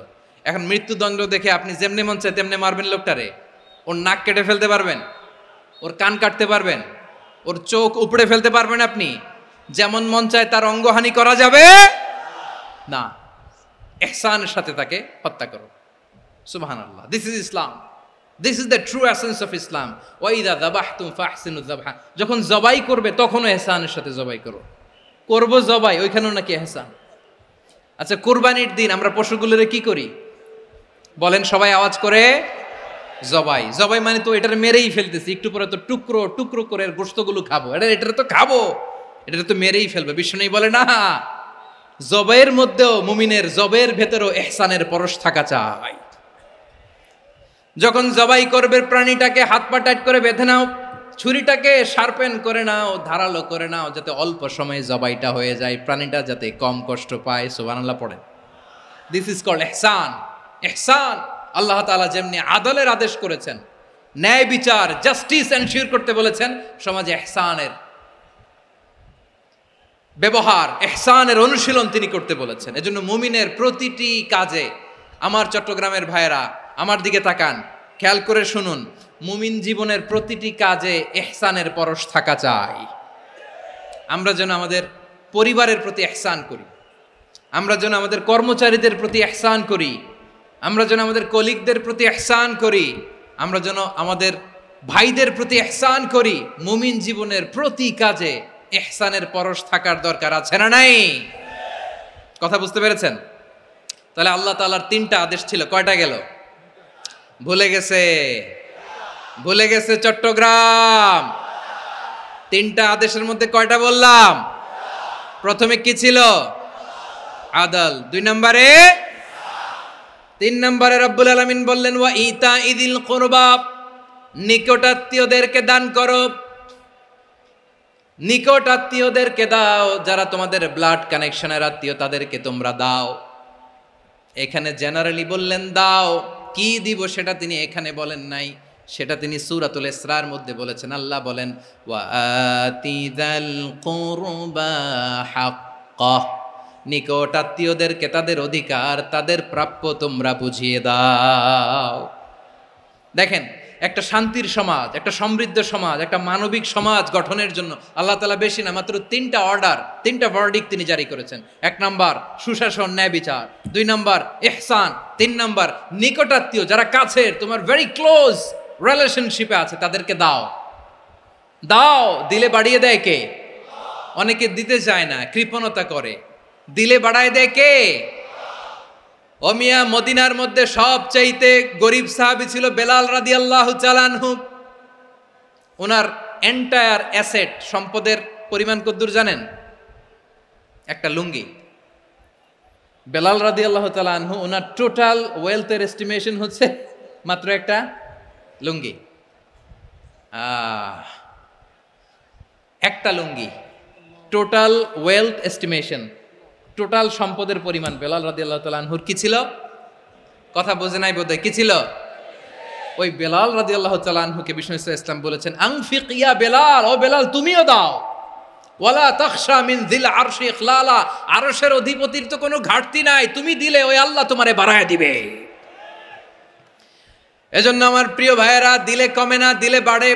এখন মৃত্যুদণ্ড দেখে আপনি যেমনি মন চায় তেমনি মারবেন লোকটারে? ওর নাক কেটে ফেলতে পারবেন? ওর কান কাটতে পারবেন? ওর চোখ উপড়ে ফেলতে পারবেন আপনি? যেমন মন চায় তার অঙ্গহানি করা যাবে না। ইহসানের সাথে তাকে হত্যা করো। সুবহানাল্লাহ, this is Islam, this is the true essence of Islam. ওয়া ইযা যাবাহতুম ফাহসিনুয যাবহা, যখন জবাই করবে তখনও ইহসানের সাথে জবাই করো। করব জবাই, ওইখানেও নাকি ইহসান। আচ্ছা কুরবানির দিন আমরা পশুগুলোরে কি করি বলেন সবাই আওয়াজ করে? জবাই। জবাই মানে তো এটার মেরেই ফেলতেছি, একটু পরে তো টুকরো টুকরো করে গোশতগুলো খাবো, এটা তো খাবো, এটা তো মেরেই ফেলবে। বিষ্ণু বলে না, জবাইয়ের মধ্যেও মুমিনের জবের ভেতরেও ইহসানের পরশ থাকা চাই। যখন জবাই করবে প্রাণীটাকে হাত পা টাইট করে বেঁধে নাও, ছুরিটাকে শার্পেন করে নাও, ধারালো করে নাও, যাতে অল্প সময়ে জবাইটা হয়ে যায়, প্রাণীটা যাতে কম কষ্ট পায়। সুবহানাল্লাহ পড়েন। দিস ইজ কল্ড ইহসান। ইহসান আল্লাহ তাআলা যেমনি আদলের আদেশ করেছেন, ন্যায় বিচার, জাস্টিস এনশিওর করতে বলেছেন, সমাজে ইহসানের ব্যবহার, ইহসানের অনুশীলন তিনি করতে বলেছেন। এজন্য মুমিনের প্রতিটি কাজে, আমার চট্টগ্রামের ভাইয়েরা আমার দিকে তাকান, খেয়াল করে শুনুন, মুমিন জীবনের প্রতিটি কাজে ইহসানের পরশ থাকা চাই। আমরা যেন আমাদের পরিবারের প্রতি ইহসান করি, আমরা যেন আমাদের কর্মচারীদের প্রতি ইহসান করি, আমরা যেন আমাদের কলিগদের প্রতি ইহসান করি, আমরা যেন আমাদের ভাইদের প্রতি ইহসান করি। মুমিন জীবনের প্রতি কাজে ইহসানের পরশ থাকার দরকার আছে না নাই? কথা বুঝতে পেরেছেন? তাহলে আল্লাহ তাআলার তিনটা আদেশ ছিল, কয়টা গেল? ভুলে গেছে, ভুলে গেছে চট্টগ্রাম। তিনটা আদেশের মধ্যে কয়টা বললাম? প্রথমে কি ছিল? আদল। 2 নম্বরে, 3 নম্বরে রব্বুল আলামিন বললেন ওয়া ইতাইযিল কুরবা, নিকটাত্মীয়দেরকে দান করো। নিকট আত্মীয়দেরকে দাও, যারা তোমাদের ব্লাড কানেকশনের আত্মীয় তাদেরকে তোমরা দাও। এখানে জেনারেলি বললেন দাও, কি দিব সেটা তিনি এখানে বলেন নাই, সেটা তিনি সূরাতুল ইসরার মধ্যে বলেছেন। আল্লাহ বলেন ওয়া আতিযাল কুরবা হাক্কা, নিকট আত্মীয়দেরকে তাদের অধিকার, তাদের প্রাপ্য তোমরা বুঝিয়ে দাও। দেখেন, একটা শান্তির সমাজ, একটা সমৃদ্ধ সমাজ, একটা মানবিক সমাজ গঠনের জন্য আল্লাহ তাআলা বেশি না, মাত্র 3টা অর্ডার, 3টা ভার্ডিক্ট তিনি জারি করেছেন। 1 নাম্বার সুশাসন, ন্যায় বিচার। 2 নাম্বার ইহসান। 3 নাম্বার নিকটাত্মীয়, যারা কাছের, তোমার ভেরি ক্লোজ রিলেশনশিপে আছে, তাদেরকে দাও। দাও, দিলে বাড়িয়ে দেয় কে? অনেকে দিতে চায় না, কৃপণতা করে। দিলে বাড়ায় দেয় কে? ও মিয়া, মদিনার মধ্যে সবচাইতে গরিব সাহাবী ছিল বেলাল রাদিয়াল্লাহু তাআলা আনহু। ওনার এন্টায়ার অ্যাসেট, সম্পদের পরিমাণ কতদূর জানেন? একটা লুঙ্গি। বেলাল রাদিয়াল্লাহু তাআলা আনহু, ওনার টোটাল ওয়েলথের এস্টিমেশন হচ্ছে মাত্র একটা লুঙ্গি। একটা লুঙ্গি, টোটাল ওয়েলথ এস্টিমেশন, টোটাল সম্পদের পরিমাণ বেলাল রাদিয়াল্লাহু তাআলা আনহুর কি ছিল? কথা বোঝে নাই বোধহয়, কি ছিল? ওই বেলাল রাদিয়াল্লাহু তাআলা আনহুকে বিষ্ণু ইসলাম বলেছেন আনফিক ইয়া বেলাল, ও বেলাল তুমিও দাও। ওয়ালা তাখশা মিন যিল আরশি ইখলালা, আরশের অধিপতির তো কোনো ঘাটতি নাই, তুমি দিলে ওই আল্লাহ তোমারে বাড়ায় দিবে। এজন্য আমার প্রিয় ভাইয়েরা, দিলে কমে না, দিলে বাড়ে।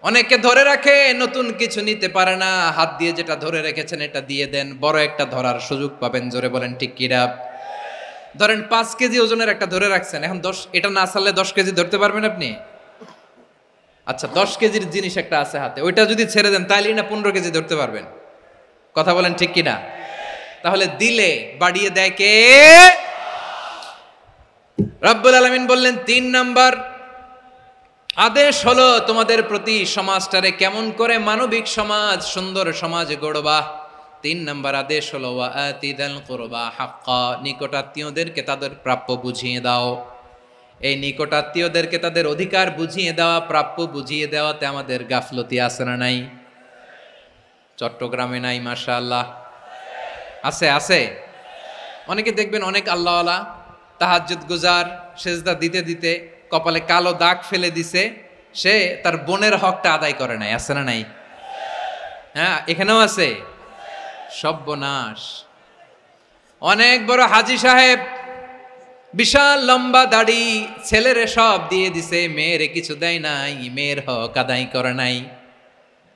অনেকে ধরে রাখে, নতুন কিছু নিতে পারে না, হাত দিয়ে যেটা ধরে রেখেছেন এটা দিয়ে দেন, বড় একটা ধরার সুযোগ পাবেন। জোরে বলেন ঠিক কিনা? ধরেন 5 কেজি ওজনের একটা ধরে রাখছেন, এখন 10, এটা না ছাড়লে 10 কেজি ধরতে পারবেন আপনি? আচ্ছা 10 কেজির জিনিস একটা আছে হাতে, ওইটা যদি ছেড়ে দেন তাইলে না 15 কেজি ধরতে পারবেন। কথা বলেন ঠিক কিনা? তাহলে দিলে বাড়িয়ে দেয় কে? রব্বুল আলামিন বললেন 3 নাম্বার আদেশ হলো তোমাদের প্রতি সমাজটারে কেমন করে মানবিক সমাজ, সুন্দর সমাজ গড়বা। 3 নম্বর আদেশ হলো ওয়াতিদাল কুরবা হাক্কা, নিকটাত্মীয়দেরকে তাদের প্রাপ্য বুঝিয়ে দাও। এই নিকটাত্মীয়দেরকে তাদের অধিকার বুঝিয়ে দেওয়া, প্রাপ্য বুঝিয়ে দেওয়াতে আমাদের গাফলতি আছে না নাই? চট্টগ্রামে নাই? মাশাআল্লাহ আছে, আছে। অনেকে দেখবেন অনেক আল্লাহওয়ালা তাহাজ্জুদ গুজার, সেজদা দিতে দিতে কপালে কালো দাগ ফেলে দিছে, সে তার বোনের হকটা আদায় করে নাই। আছে না নাই? হ্যাঁ, এখানেও আছে। সর্বনাশ। অনেক বড় হাজী সাহেব, বিশাল লম্বা দাড়ি, ছেলেরে সব দিয়ে দিছে, মেয়েরে কিছু দেয় নাই, মেয়ের হক আদায় করে নাই।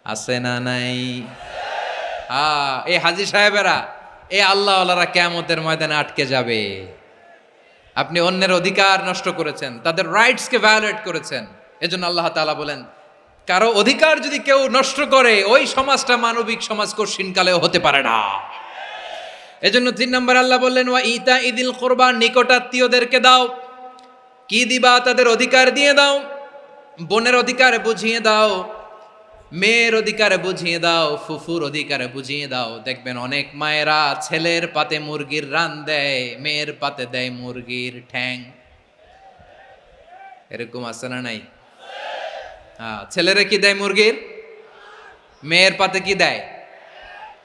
আছে না নাই? এই হাজী সাহেবেরা, এই আল্লাহওয়ালারা কিয়ামতের ময়দানে আটকে যাবে। আপনি অন্যের অধিকার নষ্ট করেছেন, তাদের রাইটসকে ভায়োলেট করেছেন। এজন্য আল্লাহ তাআলা বলেন, কারো অধিকার যদি কেউ নষ্ট করে, ওই সমাজটা মানবিক সমাজ কঠিনকালেও হতে পারে না। এজন্য 3 নম্বর আল্লাহ বললেন ওয়া ইতা ইদিল কুরবা, নিকটাত্মীয়দেরকে দাও। কি দিবা? তাদের অধিকার দিয়ে দাও। বোনের অধিকার বুঝিয়ে দাও, মেয়ের অধিকার বুঝিয়ে দাও, ফুফুর অধিকার বুঝিয়ে দাও। দেখবেন অনেক মায়েরা ছেলের পাতে মুরগির রান দেয়, মেয়ের পাতে দেয় মুরগির ঠ্যাং। এরকম আছে না নাই? ছেলেরা কি দেয়? মুরগির। মেয়ের পাতে কি দেয়?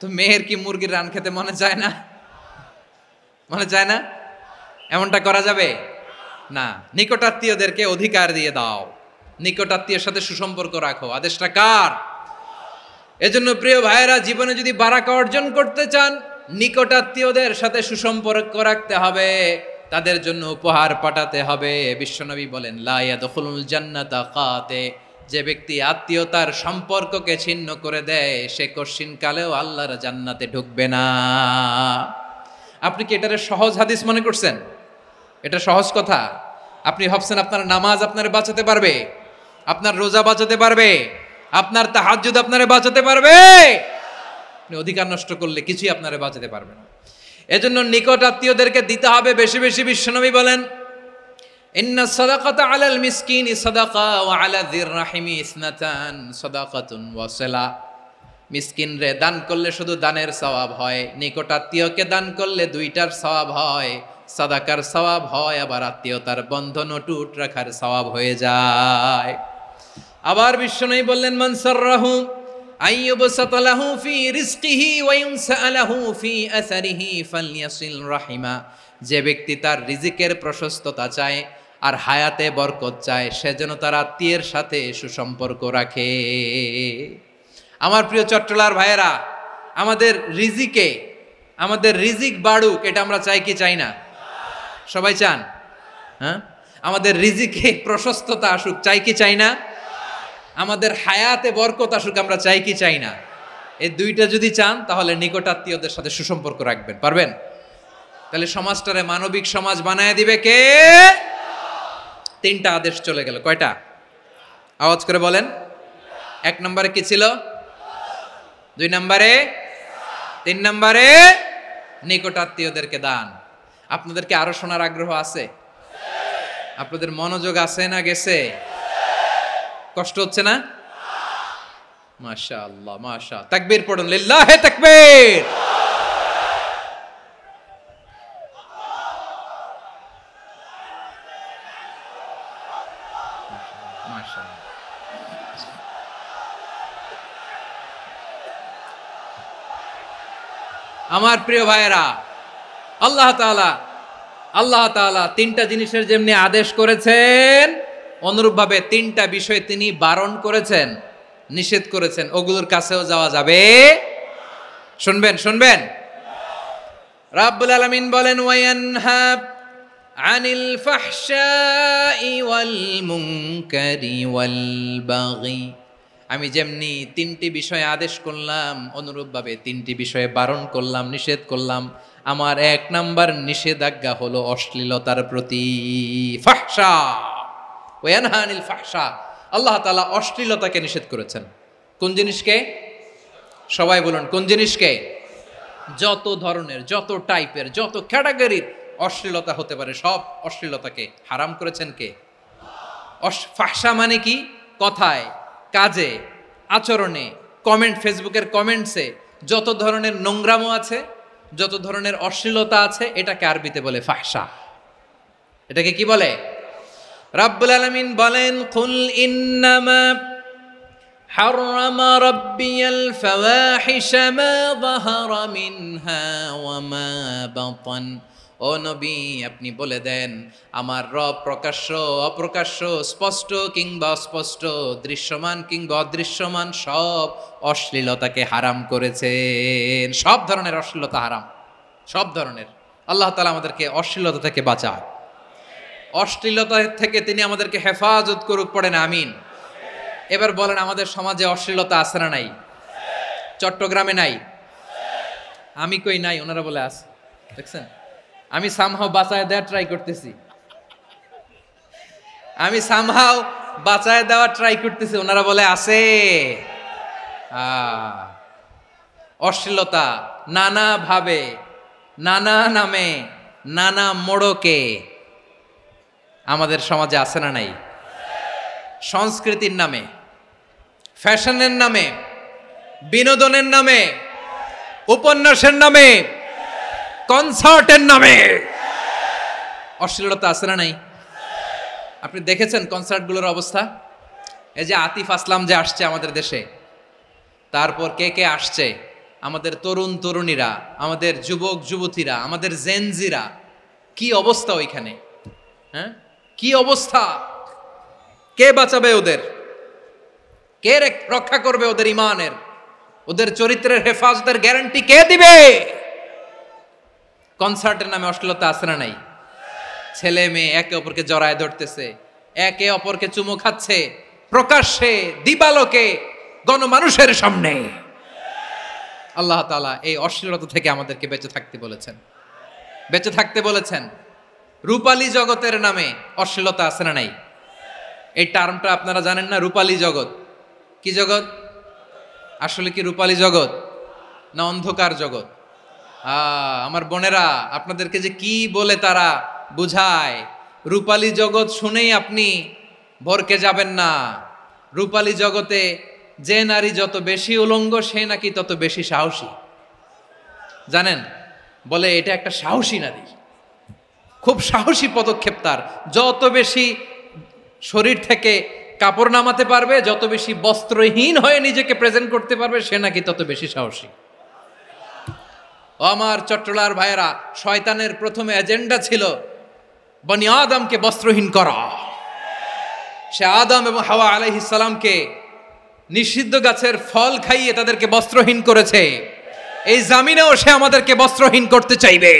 তো মেয়ের কি মুরগির রান খেতে মনে চায় না? মনে চায় না? এমনটা করা যাবে না। নিকটাত্মীয়দেরকে অধিকার দিয়ে দাও, নিকটাত্মীয়ের সাথে সুসম্পর্ক রাখো। আদেশটা কার? এজন্য প্রিয় ভাইয়েরা, জীবনে যদি বারাকা অর্জন করতে চান, নিকটাত্মীয়দের সাথে সুসম্পর্ক রাখতে হবে, তাদের জন্য উপহার পাঠাতে হবে। বিশ্বনবী বলেন লা ইয়াদখুলুল জান্নাতা কাতে, যে ব্যক্তি আত্মীয়তার সম্পর্ককে ছিন্ন করে দেয়, সে কঠিনকালেও আল্লাহর জান্নাতে ঢুকবে না। আপনি কি এটারে সহজ হাদিস মনে করছেন? এটা সহজ কথা। আপনি ভাবছেন আপনার নামাজ আপনারে বাঁচাতে পারবে, আপনার রোজা বাঁচাতে পারবে, আপনার তাহাজ্জুদ আপনারে বাঁচাতে পারবে? আপনি অধিকার নষ্ট করলে কিছুই আপনারে বাঁচাতে পারবে না। এজন্য নিকট আত্মীয়দেরকে দিতে হবে বেশি বেশি। বিশ্বনবী বলেন ইন্না সাদাকাতা আলাল মিসকিনি সাদাকা ওয়া আলা যির রাহিমি ইসনাতান সাদাকাতুন ওয়া সিলা। মিসকিন রে দান করলে শুধু দানের সওয়াব হয়, নিকট আত্মীয়কে দান করলে 2টার সওয়াব হয়, সাদাকার সওয়াব হয়, আবার আত্মীয়তার বন্ধন অটুট রাখার সওয়াব হয়ে যায়। আবার বিশ্বনবী বললেন মান সাররাহু আইয়ুবসাতা লাহু ফি রিজকিহি ওয়া ইউনসা লাহু ফি আসারিহি ফালইয়াসিল রাহিমা, যে ব্যক্তি তার রিজিকের প্রশস্ততা চায় আর হায়াতে বরকত চায়, সে যেন তার আত্মীয়ের সাথে সুসম্পর্ক রাখে। আমার প্রিয় চট্টলার ভাইয়েরা, আমাদের রিজিক বাড়ুক, এটা আমরা চাই কি চাই না? সবাই চান? হ্যাঁ, আমাদের রিজিকে প্রশস্ততা আসুক, চাই কি চাই না? আমাদের হায়াতে বরকত আসুক, আমরা চাই কি চাই না? এই 2টা যদি চান, তাহলে নিকটাত্মীয়দের সাথে সুসম্পর্ক রাখবেন। পারবেন? তাহলে সমাজটারে মানবিক সমাজ বানায় দিবে কে? 3টা আদেশ চলে গেল। কয়টা? আওয়াজ করে বলেন। 1 নম্বরে কি ছিল? 2 নম্বরে, 3 নম্বরে নিকটাত্মীয়দেরকে দান। আপনাদেরকে আরো শোনার আগ্রহ আছে? আপনাদের মনোযোগ আছে না গেছে? কষ্ট হচ্ছে না? মাশাআল্লাহ, মাশাআল্লাহ। তাকবীর পড়ুন, লিল্লাহি তাকবীর। মাশাআল্লাহ। আমার প্রিয় ভাইয়েরা, আল্লাহ তাআলা 3টা জিনিসের যেমনি আদেশ করেছেন, অনুরূপভাবে 3টা বিষয় তিনি বারণ করেছেন, নিষেধ করেছেন। ওগুলোর কাছেও যাওয়া যাবে। শুনবেন। রাব্বুল আলামিন বলেন ওয়ায়ানহা আনিল ফাহশাই ওয়াল মুনকারি ওয়াল বাগি। আমি যেমনি 3টি বিষয়ে আদেশ করলাম, অনুরূপভাবে 3টি বিষয়ে বারণ করলাম, নিষেধ করলাম। আমার 1 নাম্বার নিষেধাজ্ঞা হলো অশ্লীলতার প্রতি। ফাহশা ওয়ায়ানহা আনিল ফাহশা, আল্লাহ তাআলা অশ্লীলতাকে নিষেধ করেছেন। কোন জিনিসকে? সবাই বলুন, কোন জিনিসকে? যত ধরনের, যত টাইপের, যত ক্যাটাগরির অশ্লীলতা হতে পারে, সব অশ্লীলতাকে হারাম করেছেন কে? ফাহশা মানে কি? কথায়, কাজে, আচরণে, কমেন্ট, ফেসবুকের কমেন্টসে যত ধরনের নোংরামো আছে, যত ধরনের অশ্লীলতা আছে, এটাকে আরবিতে বলে ফাহশা। এটাকে কি বলে? রাব্বুল আলামিন বলেন, কুল ইন্নামা হাররামা রাব্বিয়াল ফাওয়াহিশা মা যাহারা মিনহা ওয়া মা বাতান। ও নবী, আপনি বলে দেন, আমার রব প্রকাশ্য অপ্রকাশ্য, স্পষ্ট কিংবা অস্পষ্ট, দৃশ্যমান কিংবা অদৃশ্যমান সব অশ্লীলতাকে হারাম করেছেন। সব ধরনের অশ্লীলতা হারাম, সব ধরনের। আল্লাহ তাআলা আমাদেরকে অশ্লীলতা থেকে বাঁচায়, অশ্লীলতা থেকে তিনি আমাদেরকে হেফাজত করুক, পড়েন আমিন। এবার বলেন, আমাদের সমাজে অশ্লীলতা আছে না নাই? চট্টগ্রামে নাই? আমি কই নাই, ওনারা বলে আছে। দেখছেন, আমি সামহাও বাঁচায় দেওয়ার ট্রাই করতেছি, আমি সামহাও বাঁচায় দেওয়ার ট্রাই করতেছি, ওনারা বলে আছে। অশ্লীলতা নানা ভাবে, নানা নামে, নানা মোড়কে আমাদের সমাজে আছে না নাই? সংস্কৃতির নামে, ফ্যাশনের নামে, বিনোদনের নামে, উপন্যাসের নামে, কনসার্টের নামে অশ্লীলতা আছে না নাই? আপনি দেখেছেন কনসার্টগুলোর অবস্থা? এই যে আতিফ আসলাম যে আসছে আমাদের দেশে, তারপর কে কে আসছে, আমাদের তরুণ তরুণীরা, আমাদের যুবক যুবতীরা, আমাদের জেনজিরা, কি অবস্থা ওইখানে? হ্যাঁ, কি অবস্থা? কে বাঁচাবে ওদের? কে রক্ষা করবে ওদের ইমানের, ওদের চরিত্রের হেফাজতের গ্যারান্টি কে দিবে? কনসার্টের নামে অশ্লীলতা আছে না নাই? ছেলে মেয়ে একে অপরকে জড়ায় ধরতেছে, একে অপরকে চুমু খাচ্ছে, প্রকাশ্যে দিবালোকে গণমানুষের সামনে। আল্লাহ তাআলা এই অশ্লীলতা থেকে আমাদেরকে বেঁচে থাকতে বলেছেন, বেঁচে থাকতে বলেছেন। রূপালী জগতের নামে অশ্লীলতা আছে না নাই? এই টার্মটা আপনারা জানেন না? রূপালী জগৎ কি জগৎ? আসলে কি রূপালী জগৎ না অন্ধকার জগৎ? আমার বোনেরা, আপনাদেরকে যে কি বলে তারা বুঝায়, রূপালী জগৎ শুনেই আপনি ভরকে যাবেন না। রূপালী জগতে যে নারী যত বেশি উলঙ্গ, সে নাকি তত বেশি সাহসী। জানেন, বলে এটা একটা সাহসী নারী, খুব সাহসী পদক্ষেপ তার। যত বেশি শরীর থেকে কাপড় নামাতে পারবে, যত বেশি বস্ত্রহীন হয়ে নিজেকে প্রেজেন্ট করতে পারবে, সে নাকি তত বেশি সাহসী। আমার চট্টলার ভাইয়েরা, শয়তানের প্রথমে এজেন্ডা ছিল বনি আদমকে বস্ত্রহীন করা। সে আদম এবং হাওয়া আলাইহিস সালামকে নিষিদ্ধ গাছের ফল খাইয়ে তাদেরকে বস্ত্রহীন করেছে। এই জামিনেও সে আমাদেরকে বস্ত্রহীন করতে চাইবে।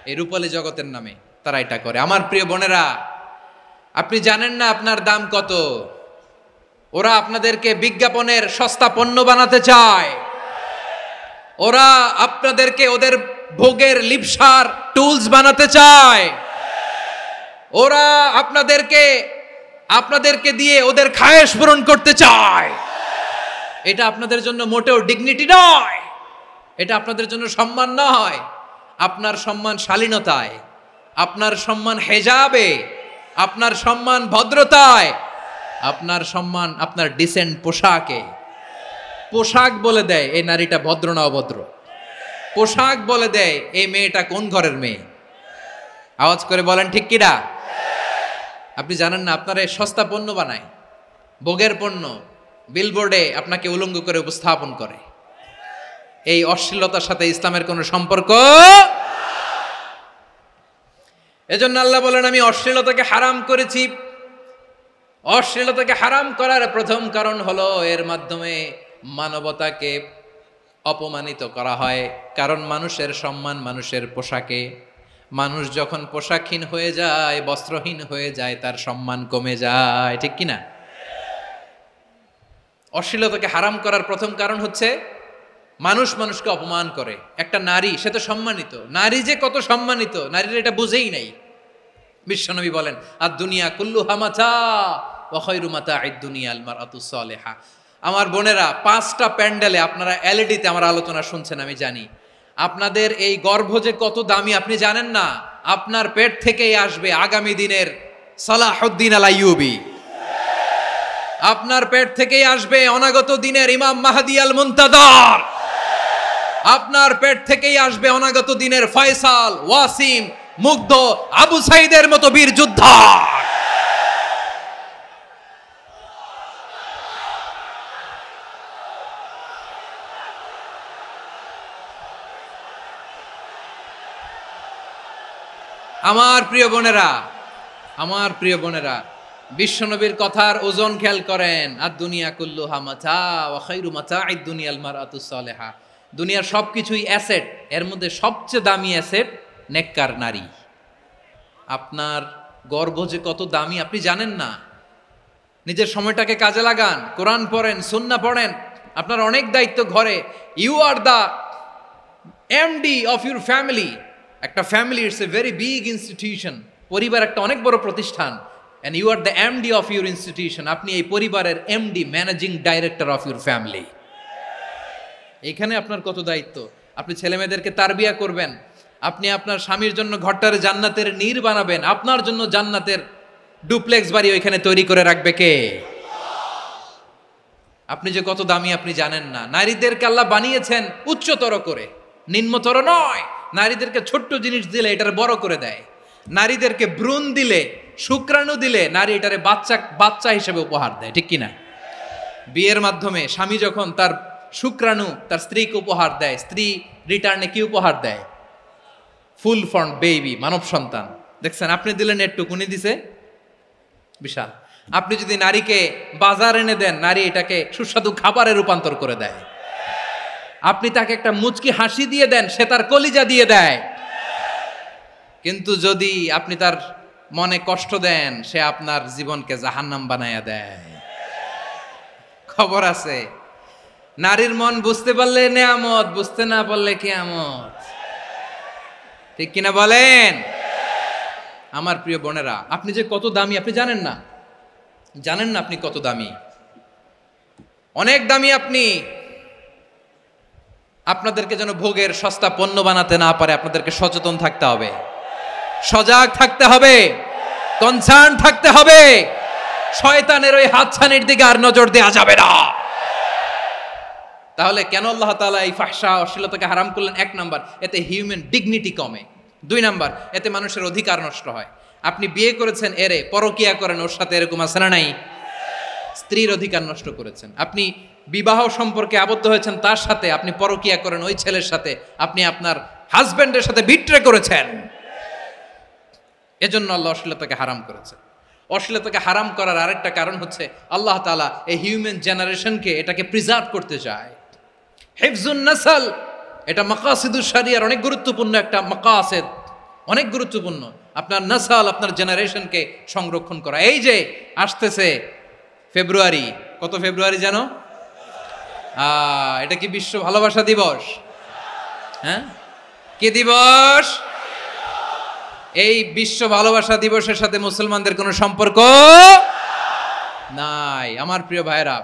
এই রূপালী জগতের নামে তারা এটা করে। আমার প্রিয় বোনেরা, আপনি জানেন না আপনার দাম কত। ওরা আপনাদেরকে বিজ্ঞাপনের সস্তা পণ্য বানাতে চায়। ওরা আপনাদেরকে ওদের ভোগের লিপসার টুলস বানাতে চায়। ওরা আপনাদেরকে দিয়ে ওদের খায়েশ পূরণ করতে চায়। এটা আপনাদের জন্য মোটেও ডিগনিটি নয়, এটা আপনাদের জন্য সম্মান নয়। আপনার সম্মান শালীনতায়, আপনার সম্মান হেজাবে, আপনার সম্মান ভদ্রতায়, আপনার সম্মান আপনার ডিসেন্ট পোশাকে। পোশাক বলে দেয় এই নারীটা ভদ্র না অভদ্র। পোশাক বলে দেয় এই মেয়েটা কোন ঘরের মেয়ে। আওয়াজ করে বলেন ঠিক কিনা? আপনি জানেন না, আপনারা এই সস্তা পণ্য বানায়, ভোগের পণ্য, বিলবোর্ডে আপনাকে উলঙ্গ করে উপস্থাপন করে। এই অশ্লীলতার সাথে ইসলামের কোনো সম্পর্ক। এজন্য আল্লাহ বলেন, আমি অশ্লীলতাকে হারাম করেছি। অশ্লীলতাকে হারাম করার প্রথম কারণ হলো এর মাধ্যমে মানবতাকে অপমানিত করা হয়। কারণ মানুষের সম্মান মানুষের পোশাকে। মানুষ যখন পোশাকহীন হয়ে যায়, বস্ত্রহীন হয়ে যায়, তার সম্মান কমে যায়, ঠিক কিনা? অশ্লীলতাকে হারাম করার প্রথম কারণ হচ্ছে মানুষ মানুষকে অপমান করে। একটা নারী, সে তো সম্মানিত, নারী যে কত সম্মানিত নারীরা এটা বুঝেই নাই। বিশ্বনবী বলেন, আর দুনিয়া কুল্লুহা মাতা ওয়া খায়রু মাতা'আদ দুনিয়া আল মারআতুস সালিহা। আমার বোনেরা, 5টা প্যান্ডেলে আপনারা এলইডিতে আমার আলোচনা শুনছেন, আমি জানি। আপনাদের এই গর্ভ যে কত দামি আপনি জানেন না। আপনার পেট থেকেই আসবে আগামী দিনের সালাহুদ্দিন আল আইয়ুবী। আপনার পেট থেকেই আসবে অনাগত দিনের ইমাম মাহদী আল মুনতাজার। আপনার পেট থেকেই আসবে অনাগত দিনের ফয়সাল, ওয়াসিম, মুগ্ধ, আবু সাইদের মতো বীর যোদ্ধা। আমার প্রিয় বোনেরা, আমার প্রিয় বোনেরা, বিশ্বনবীর কথার ওজন খেয়াল করেন। আর দুনিয়া কুল্লুহা মাতা ওয়া খায়রু মাতা'আদ দুনিয়াল মারআতুস সালিহা। দুনিয়ার সবকিছুই অ্যাসেট, এর মধ্যে সবচেয়ে দামি অ্যাসেট নেককার নারী। আপনার গর্ভ যে কত দামি আপনি জানেন না। নিজের সময়টাকে কাজে লাগান, কোরআন পড়েন, সুন্নাহ পড়েন। আপনার অনেক দায়িত্ব ঘরে। You are the MD of your family. একটা family it's a very big institution. পরিবার একটা অনেক বড় প্রতিষ্ঠান। And you are the MD of your institution. আপনি এই পরিবারের MD, managing director of your family. এখানে আপনার কত দায়িত্ব। আপনি ছেলেমেয়েদেরকে তারবিয়া করবেন। আপনি আপনার স্বামীর জন্য ঘরটারে জান্নাতের নীর বানাবেন। আপনার জন্য জান্নাতের ডুপ্লেক্স বাড়ি ওইখানে তৈরি করে রাখবে কে? আপনি যে কত দামি আপনি জানেন না। নারীদেরকে আল্লাহ বানিয়েছেন উচ্চতর করে, নিম্নতর নয়। নারীদেরকে ছোট্ট জিনিস দিলে এটারে বড় করে দেয়। নারীদেরকে ভ্রূণ দিলে, শুক্রাণু দিলে নারী এটারে বাচ্চা হিসেবে উপহার দেয়, ঠিক কিনা? বিয়ের মাধ্যমে স্বামী যখন তার শুক্রাণু তার স্ত্রীকে উপহার দেয়, স্ত্রী রিটার্নে কি উপহার দেয়? ফুল ফর্ম বেবি, মানব সন্তান। দেখছেন, আপনি দিলেন একটুক, উনি দিছে বিশাল। আপনি যদি নারীকে বাজার এনে দেন, নারী এটাকে সুস্বাদু খাবারে রূপান্তর করে দেয়। আপনি তাকে একটা মুচকি হাসি দিয়ে দেন, সে তার কলিজা দিয়ে দেয়। কিন্তু যদি আপনি তার মনে কষ্ট দেন, সে আপনার জীবনকে জাহান্নাম বানায়া দেয়। খবর আছে, নারীর মন বুঝতে পারলে নেয়ামত, বুঝতে না পারলে কিয়ামত। ঠিক কিনা বলেন? আমার প্রিয় বোনেরা, আপনি যে কত দামি আপনি জানেন না। জানেন না আপনি কত দামি, অনেক দামি আপনি। আপনাদেরকে যেন ভোগের সস্তা পণ্য বানাতে না পারে, আপনাদেরকে সচেতন থাকতে হবে, সজাগ থাকতে হবে, কনসার্ন থাকতে হবে। শয়তানের ওই হাতছানির দিকে আর নজর দেওয়া যাবে না। তাহলে কেন আল্লাহ তাআলা এই ফাহশা, অশ্লীলতাকে হারাম করলেন? 1 নাম্বার, এতে হিউম্যান ডিগনিটি কমে। 2 নাম্বার, এতে মানুষের অধিকার নষ্ট হয়। আপনি বিয়ে করেছেন, এরে পরকিয়া করেন, ওর সাথে এরকম আছে না নাই? স্ত্রীর অধিকার নষ্ট করেছেন। আপনি বিবাহ সম্পর্কে আবদ্ধ হয়েছেন তার সাথে, আপনি পরকিয়া করেন ওই ছেলের সাথে, আপনি আপনার হাজবেন্ডের সাথে বিট্রে করেছেন। এজন্য আল্লাহ অশ্লীলতাকে হারাম করেছেন। অশ্লীলতাকে হারাম করার আরেকটা কারণ হচ্ছে আল্লাহ তাআলা এই হিউম্যান জেনারেশনকে এটাকে প্রিজার্ভ করতে চায়। হিফজুন নাসল, এটা মাকাসিদুশ শরিয়ার অনেক গুরুত্বপূর্ণ একটা মাকাসিদ, অনেক গুরুত্বপূর্ণ। আপনার নাসল, আপনার জেনারেশনকে সংরক্ষণ করা। এই যে আসতেছে ফেব্রুয়ারি, কত ফেব্রুয়ারি জানো? এটা কি বিশ্ব ভালোবাসা দিবস? হ্যাঁ, কি দিবস? এই বিশ্ব ভালোবাসা দিবসের সাথে মুসলমানদের কোনো সম্পর্ক নাই। আমার প্রিয় ভাইরা,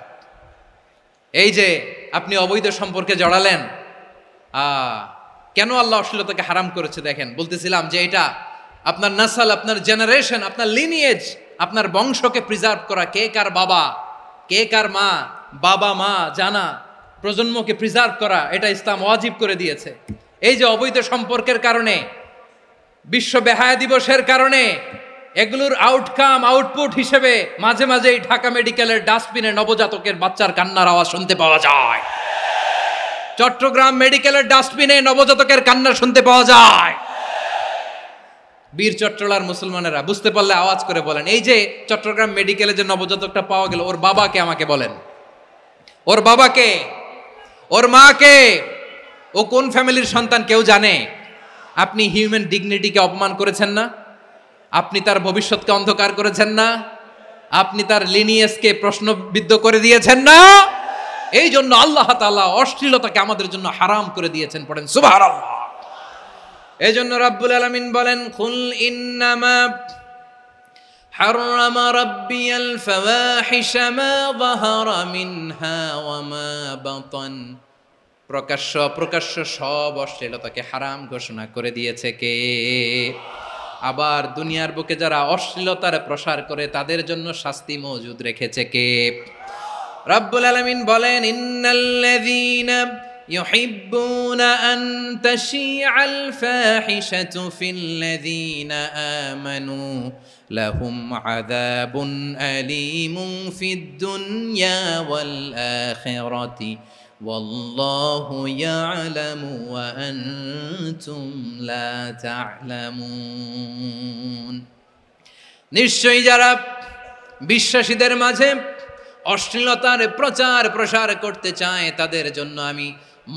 এই যে আপনি অবৈধ সম্পর্কে জড়ালেন, কেন আল্লাহ অশ্লীলতাকে হারাম করেছে দেখেন। বলতেছিলাম যে এটা আপনার নাসল, আপনার জেনারেশন, আপনার লিনিয়েজ, আপনার বংশকে প্রিজার্ভ করা। কে কার বাবা, কে কার মা, বাবা মা জানা, প্রজন্মকে প্রিজার্ভ করা, এটা ইসলাম ওয়াজিব করে দিয়েছে। এই যে অবৈধ সম্পর্কের কারণে, বিশ্ব বেহায়া দিবসের কারণে, এগুলোর আউটকাম, আউটপুট হিসেবে মাঝে মাঝেই ঢাকা মেডিকেলের ডাস্টবিনে নবজাতকের বাচ্চার কান্নার আওয়াজ শুনতে পাওয়া যায়। চট্টগ্রাম মেডিকেলের ডাস্টবিনে নবজাতকের কান্না শুনতে পাওয়া যায়। বীর চট্টলার মুসলমানেরা বুঝতে পারলে আওয়াজ করে বলেন, এই যে চট্টগ্রাম মেডিকেলে যে নবজাতকটা পাওয়া গেল, ওর বাবাকে আমাকে বলেন, ওর বাবাকে, ওর মাকে, ও কোন ফ্যামিলির সন্তান কেউ জানে? আপনি হিউম্যান ডিগনিটিকে অপমান করেছেন না? আপনি তার ভবিষ্যৎকে অন্ধকার করেছেন না? আপনি তার লিনিয়েজকে প্রশ্নবিদ্ধ করে দিয়েছেন না? এই জন্য আল্লাহ তাআলা অশ্লীলতাকে আমাদের জন্য হারাম করে দিয়েছেন। পড়েন সুবহানাল্লাহ। এই জন্য রাব্বুল আলামিন বলেন, কুল ইন্নামা হারামা রাব্বিয়াল ফাওয়াহিশা মা যাহারা মিনহা ওয়া মা বাতান। প্রকাশ্য অপ্রকাশ্য সব অশ্লীলতাকে হারাম ঘোষণা করে দিয়েছে কে? আবার দুনিয়ার বুকে যারা অশ্লীলতার প্রসার করে তাদের জন্য শাস্তি মজুদ রেখেছে কে? রব্বুল আলামিন বলেন, ইন্নাল্লাযীনা ইউহিব্বুনা আন তাশিআল ফাহিশাতু ফিল্লাযীনা আমানু লাহুম আযাবুন আলীমুন ফিদ দুনিয়া ওয়াল আখিরাতি ওয়াল্লাহু ইয়ালামু ওয়া আনতুম লা তা'লামুন। নিশ্চয়ই যারা বিশ্বাসীদের মাঝে অশ্লীলতার প্রচার প্রসার করতে চায় তাদের জন্য আমি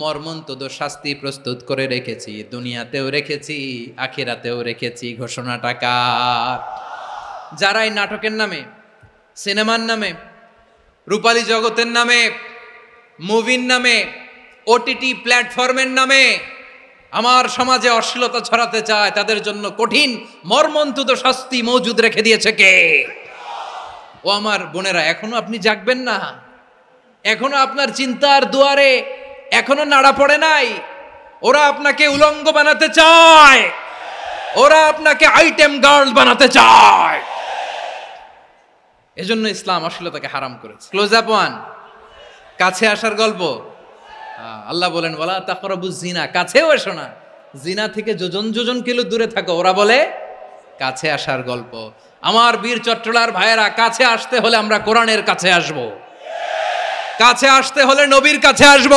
মর্মন্তুদ শাস্তি প্রস্তুত করে রেখেছি, দুনিয়াতেও রেখেছি, আখিরাতেও রেখেছি। ঘোষণাটা কার? যারা এই নাটকের নামে, সিনেমার নামে, রূপালী জগতের নামে, মুভির নামে, ওটিটি প্ল্যাটফর্মের নামে আমার সমাজে অশ্লীলতা ছড়াতে চায় তাদের জন্য কঠিন মর্মন্তুদ শাস্তি মজুদ রেখে দিয়েছে কে? ও আমার বোনেরা, এখনো আপনি জাগবেন না? এখনো আপনার চিন্তার দুয়ারে এখনো নাড়া পড়ে নাই? ওরা আপনাকে উলঙ্গ বানাতে চায়, ওরা আপনাকে আইটেম গার্ল বানাতে চায়। এজন্য ইসলাম অশ্লীলতাকে হারাম করেছে। ক্লোজ আপ ওয়ান, কাছে আসার গল্প। আল্লাহ বলেন, ওয়ালা তাকরাবুজ জিনা, কাছেও এসো না, জিনা থেকে যোজন যোজন কিলো দূরে থাকো। ওরা বলে কাছে আসার গল্প। আমার বীর চট্টলার ভাইয়েরা, কাছে আসতে হলে আমরা কোরআনের কাছে আসব, কাছে আসতে হলে নবীর কাছে আসব,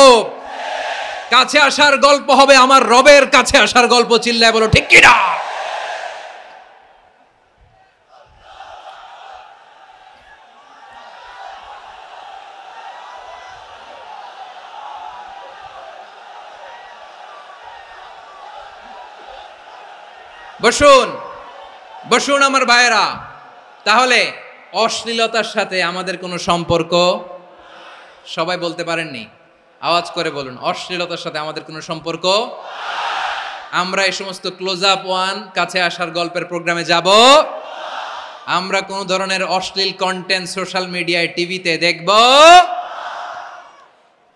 কাছে আসার গল্প হবে আমার রবের কাছে আসার গল্প। চিল্লায় বলো ঠিক কিনা? বসুন বসুন আমার ভাইয়েরা। তাহলে অশ্লীলতার সাথে আমাদের কোনো সম্পর্ক? সবাই বলতে পারেননি, আওয়াজ করে বলুন, অশ্লীলতার সাথে আমাদের কোনো সম্পর্ক? আমরা এই সমস্ত ক্লোজ আপ ওয়ান, কাছে আসার গল্পের প্রোগ্রামে যাব? আমরা কোন ধরনের অশ্লীল কন্টেন্ট সোশ্যাল মিডিয়ায়, টিভিতে দেখব?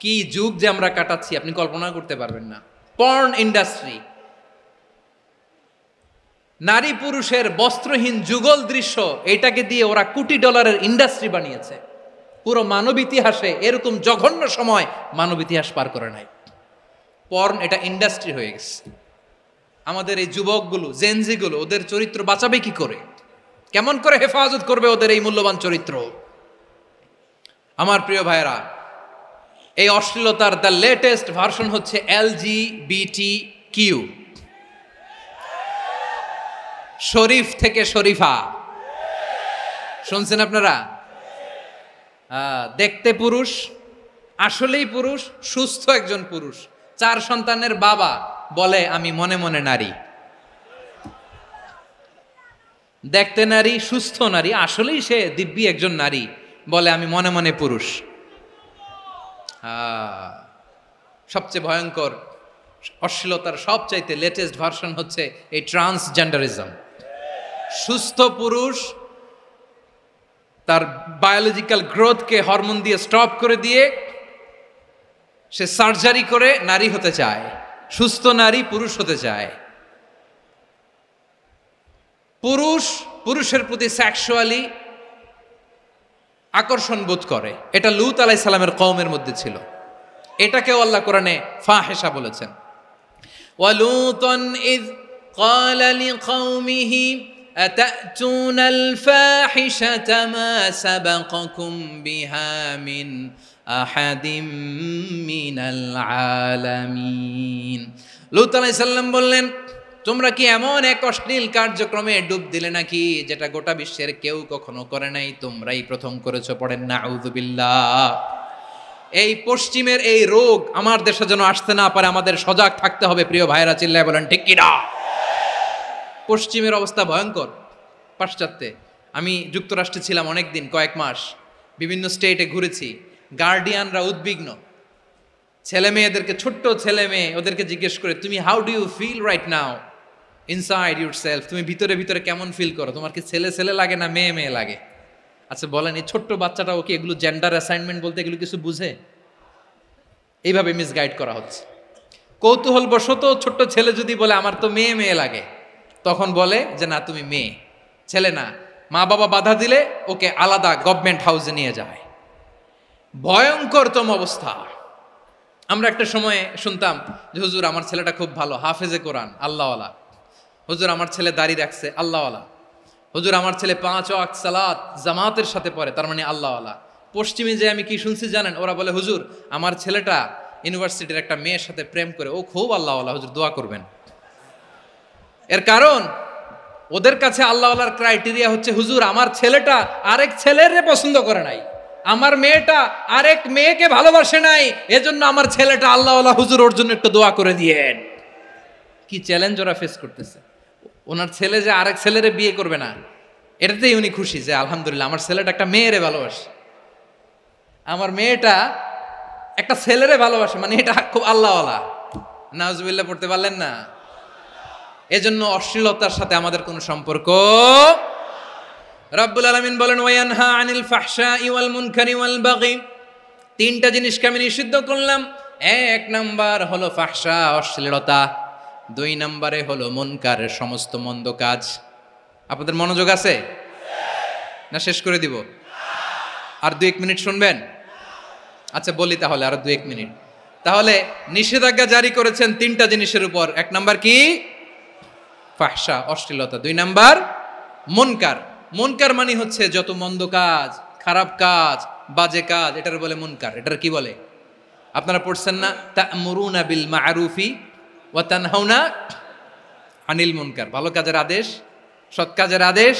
কি যুগ যে আমরা কাটাচ্ছি আপনি কল্পনা করতে পারবেন না। পর্ন ইন্ডাস্ট্রি, নারী পুরুষের বস্ত্রহীন যুগল দৃশ্য, এটাকে দিয়ে ওরা কোটি ডলারের ইন্ডাস্ট্রি বানিয়েছে। পুরো মানব ইতিহাসে এরকম জঘন্য সময় মানব ইতিহাস পার করে নাই। পর্ন এটা ইন্ডাস্ট্রি হয়ে গেছে। আমাদের এই যুবকগুলো, জেনজিগুলো, ওদের চরিত্র বাঁচাবে কি করে? কেমন করে হেফাজত করবে ওদের এই মূল্যবান চরিত্র? আমার প্রিয় ভাইরা, এই অশ্লীলতার দ্য লেটেস্ট ভার্সন হচ্ছে LGBTQ, শরীফ থেকে শরীফা। শুনছেন আপনারা? দেখতে পুরুষ, আসলেই পুরুষ, সুস্থ একজন পুরুষ, 4 সন্তানের বাবা, বলে আমি মনে মনে নারী। দেখতে নারী, সুস্থ নারী, আসলেই সে দিব্যি একজন নারী, বলে আমি মনে মনে পুরুষ। সবচেয়ে ভয়ঙ্কর অশ্লীলতার সবচাইতে লেটেস্ট ভার্সন হচ্ছে এই ট্রান্সজেন্ডারিজম। সুস্থ পুরুষ তার বায়োলজিক্যাল গ্রোথকে হরমোন দিয়ে স্টপ করে দিয়ে সে সার্জারি করে নারী হতে চায়, সুস্থ নারী পুরুষ হতে চায়। পুরুষ পুরুষের প্রতি সেক্সুয়ালি আকর্ষণ বোধ করে। এটা লূত আলাইহিস সালামের কওমের মধ্যে ছিল। এটাকেও আল্লাহ কোরআনে ফাহিশা বলেছেন। ওয়ালুতান ইয ক্বালা লিকাওমিহি আতাতুনাল ফাহিশাতা মা সাবাকাকুম বিহা মিন আহাদিম মিনাল আলামিন। লূত আলাইহিস সালাম বললেন, তোমরা কি এমন এক অশ্লীল কার্যক্রমে ডুব দিলে নাকি যেটা গোটা বিশ্বের কেউ কখনো করে নাই? তোমরাই প্রথম করেছো। পড়েন নাউযুবিল্লাহ। এই পশ্চিমের এই রোগ আমার দেশে যেন আসতে না পারে, আমাদের সজাগ থাকতে হবে। প্রিয় ভাইরা, চিল্লায় বলেন ঠিক কিনা? পশ্চিমের অবস্থা ভয়ঙ্কর। পাশ্চাত্যে, আমি যুক্তরাষ্ট্রে ছিলাম অনেকদিন, কয়েক মাস, বিভিন্ন স্টেটে ঘুরেছি। গার্ডিয়ানরা উদ্বিগ্ন, ছেলে মেয়েদেরকে, ছোট্ট ছেলে মেয়ে, ওদেরকে জিজ্ঞেস করে, তুমি how do you feel right now inside yourself? তুমি ভিতরে ভিতরে কেমন ফিল করো? তোমার কি ছেলে ছেলে লাগে না মেয়ে মেয়ে লাগে? আচ্ছা বলেন, এই ছোট্ট বাচ্চাটা ওকে এগুলো জেন্ডার অ্যাসাইনমেন্ট বলতে এগুলো কিছু বুঝে? এইভাবে মিসগাইড করা হচ্ছে। কৌতূহল বশত ছোট্ট ছেলে যদি বলে আমার তো মেয়ে মেয়ে লাগে, তখন বলে যে না তুমি মেয়ে, ছেলে না। মা বাবা বাধা দিলে ওকে আলাদা গভর্নমেন্ট হাউসে নিয়ে যায়। ভয়ঙ্করতম অবস্থা। আমরা একটা সময়ে শুনতাম যে হুজুর আমার ছেলেটা খুব ভালো, হাফেজে কোরআন, আল্লাহওয়ালা। হুজুর আমার ছেলে দাড়ি রাখছে, আল্লাহওয়ালা। হুজুর আমার ছেলে 5 ওয়াক্ত সালাত জামাতের সাথে পড়ে, তার মানে আল্লাহওয়ালা। পশ্চিমে যে আমি কি শুনছি জানেন? ওরা বলে হুজুর আমার ছেলেটা ইউনিভার্সিটির একটা মেয়ের সাথে প্রেম করে, ও খুব আল্লাহওয়ালা, হুজুর দোয়া করবেন। এর কারণ ওদের কাছে আল্লাহওয়ালার ক্রাইটেরিয়া হচ্ছে হুজুর আমার ছেলেটা আরেক ছেলের পছন্দ করে নাই, আমার মেয়েটা আরেক মেয়েকে ভালোবাসে নাই, এজন্য আমার ছেলেটা আল্লাহওয়ালা, হুজুর ওর জন্য একটু দোয়া করে দিয়েন। কি চ্যালেঞ্জ ওরা ফেস করতেছে। ওনার ছেলে যে আরেক ছেলেরে বিয়ে করবে না, এটাতেই উনি খুশি যে আলহামদুলিল্লাহ আমার ছেলেটা একটা মেয়েরে ভালোবাসে, আমার মেয়েটা একটা ছেলেরে ভালোবাসে, মানে এটা খুব আল্লাহওয়ালা। নাউজুবিল্লাহ পড়তে পারলেন না? এজন্য অশ্লীলতার সাথে আমাদের কোনো সম্পর্ক। রব্বুল আলামিন বলেন ওয়ায়ানহা আনিল ফাহশাই ওয়াল মুনকারি ওয়াল বাগি, তিনটা জিনিসকে আমি নিষিদ্ধ করলাম। এক নাম্বার হলো ফাহশা, অশ্লীলতা। 2 নম্বরে হলো মুনকারের সমস্ত মন্দ কাজ। আপনাদের মনোযোগ আছে না? শেষ করে দিব? আর 2-1 মিনিট শুনবেন? আচ্ছা বলি তাহলে, আর 2-1 মিনিট। তাহলে নিষেধাজ্ঞা জারি করেছেন 3টা জিনিসের উপর। 1 নাম্বার কি? ফাহশা, অশ্লীলতা। 2 নাম্বার মুনকার। মুনকার মানে হচ্ছে যত মন্দ কাজ, খারাপ কাজ, বাজে কাজ, এটার বলে মুনকার। এটার কি বলে? আপনারা পড়ছেন না? তা'মুরুনা বিল মা'রুফি ওয়া তানহাউনা আনিল মুনকার। ভালো কাজের আদেশ, সৎ কাজের আদেশ,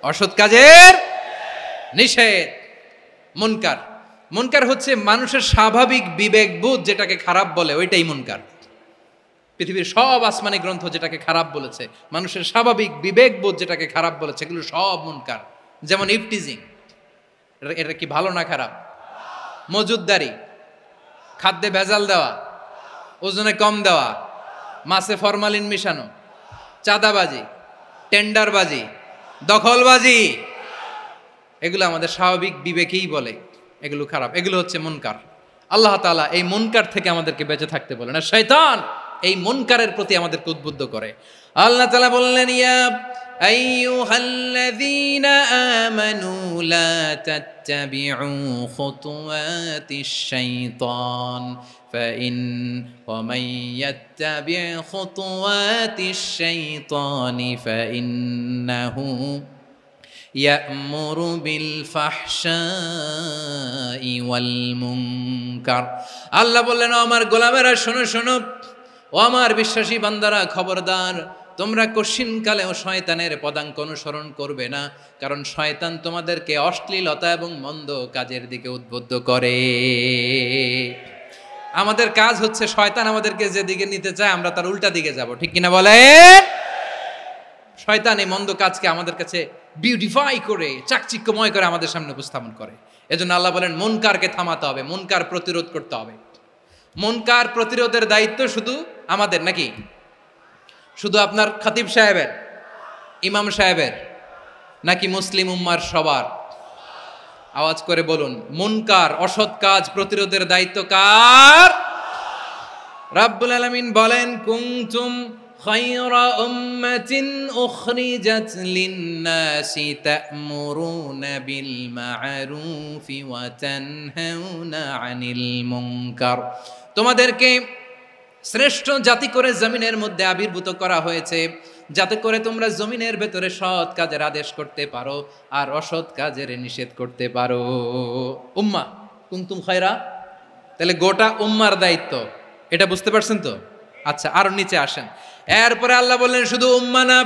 অসৎ কাজের নিষেধ। মুনকার, মুনকার হচ্ছে মানুষের স্বাভাবিক বিবেকবোধ যেটাকে খারাপ বলে, ওইটাই মুনকার। পৃথিবীর সব আসমানি গ্রন্থ যেটাকে খারাপ বলেছে, মানুষের স্বাভাবিক বিবেকবোধ যেটাকে খারাপ বলেছে, এগুলো সব মুনকার। যেমন ইফটিজিং, এটা কি ভালো না খারাপ? মজুদদারি, খাদ্যে ভেজাল দেওয়া, ওজনে কম দেওয়া, মাছে ফরমালিন মিশানো, চাঁদাবাজি, টেন্ডারবাজি, দখলবাজি, এগুলো আমাদের স্বাভাবিক বিবেকেই বলে এগুলো খারাপ, এগুলো হচ্ছে মুনকার। আল্লাহ তাআলা এই মুনকার থেকে আমাদেরকে বেঁচে থাকতে বলেন, আর শয়তান এই মুনকারের প্রতি আমাদেরকে উদ্বুদ্ধ করে। আল্লাহ তাআলা বললেন ইয়া আইয়ুহাল্লাযীনা আমানু লা তাত্তাবিউ খুতুওয়াতিশ শাইতান ফাইন ওয়া মান ইয়াত্তাবি' খুতুওয়াতিশ শাইতানি ফাইন্নাহু ইয়া'মুরু বিল ফাহশাই ওয়াল মুনকার। আল্লাহ বললেন ও আমার গোলামেরা শোনো শোনো, ও আমার বিশ্বাসী বান্দারা খবরদার, তোমরা কশিনকালেও শয়তানের পদাঙ্ক অনুসরণ করবে না, কারণ শয়তান তোমাদেরকে অশ্লীলতা এবং মন্দ কাজের দিকে উদ্বুদ্ধ করে। আমাদের কাজ হচ্ছে শয়তান আমাদেরকে যেদিকে নিতে চায় আমরা তার উল্টা দিকে যাব, ঠিক কিনা বলে? শয়তান এই মন্দ কাজকে আমাদের কাছে বিউটিফাই করে, চাকচিক্যময় করে আমাদের সামনে উপস্থাপন করে। এজন্য আল্লাহ বলেন মুনকারকে থামাতে হবে, মুনকার প্রতিরোধ করতে হবে। মুনকার প্রতিরোধের দায়িত্ব শুধু আমাদের নাকি? শুধু আপনার খতিব সাহেবের, ইমাম সাহেবের, নাকি মুসলিম উম্মার সবার? আওয়াজ করে বলুন, মুনকার অসৎ কাজ প্রতিরোধের দায়িত্ব কার? রাব্বুল আলামিন বলেন কুনতুম খায়রা উম্মাতিন উখরিজাত লিন-নাসি তা'মুরুনা বিল মা'রুফি ওয়া তানহাউনা আনিল মুনকার। তোমাদেরকে শ্রেষ্ঠ জাতি করে জমিনের মধ্যে আবির্ভূত করা হয়েছে, যাতে করে তোমরা জমিনের ভেতরে সৎ কাজের আদেশ করতে পারো আর অসৎ কাজের নিষেধ করতে পারো। উম্মাহ কুনতুম খায়রা, তাহলে গোটা উম্মার দায়িত্ব, এটা বুঝতে পারছেন তো? আচ্ছা আরো নিচে আসেন। এরপরে আল্লাহ বললেন শুধু উম্মাহ না,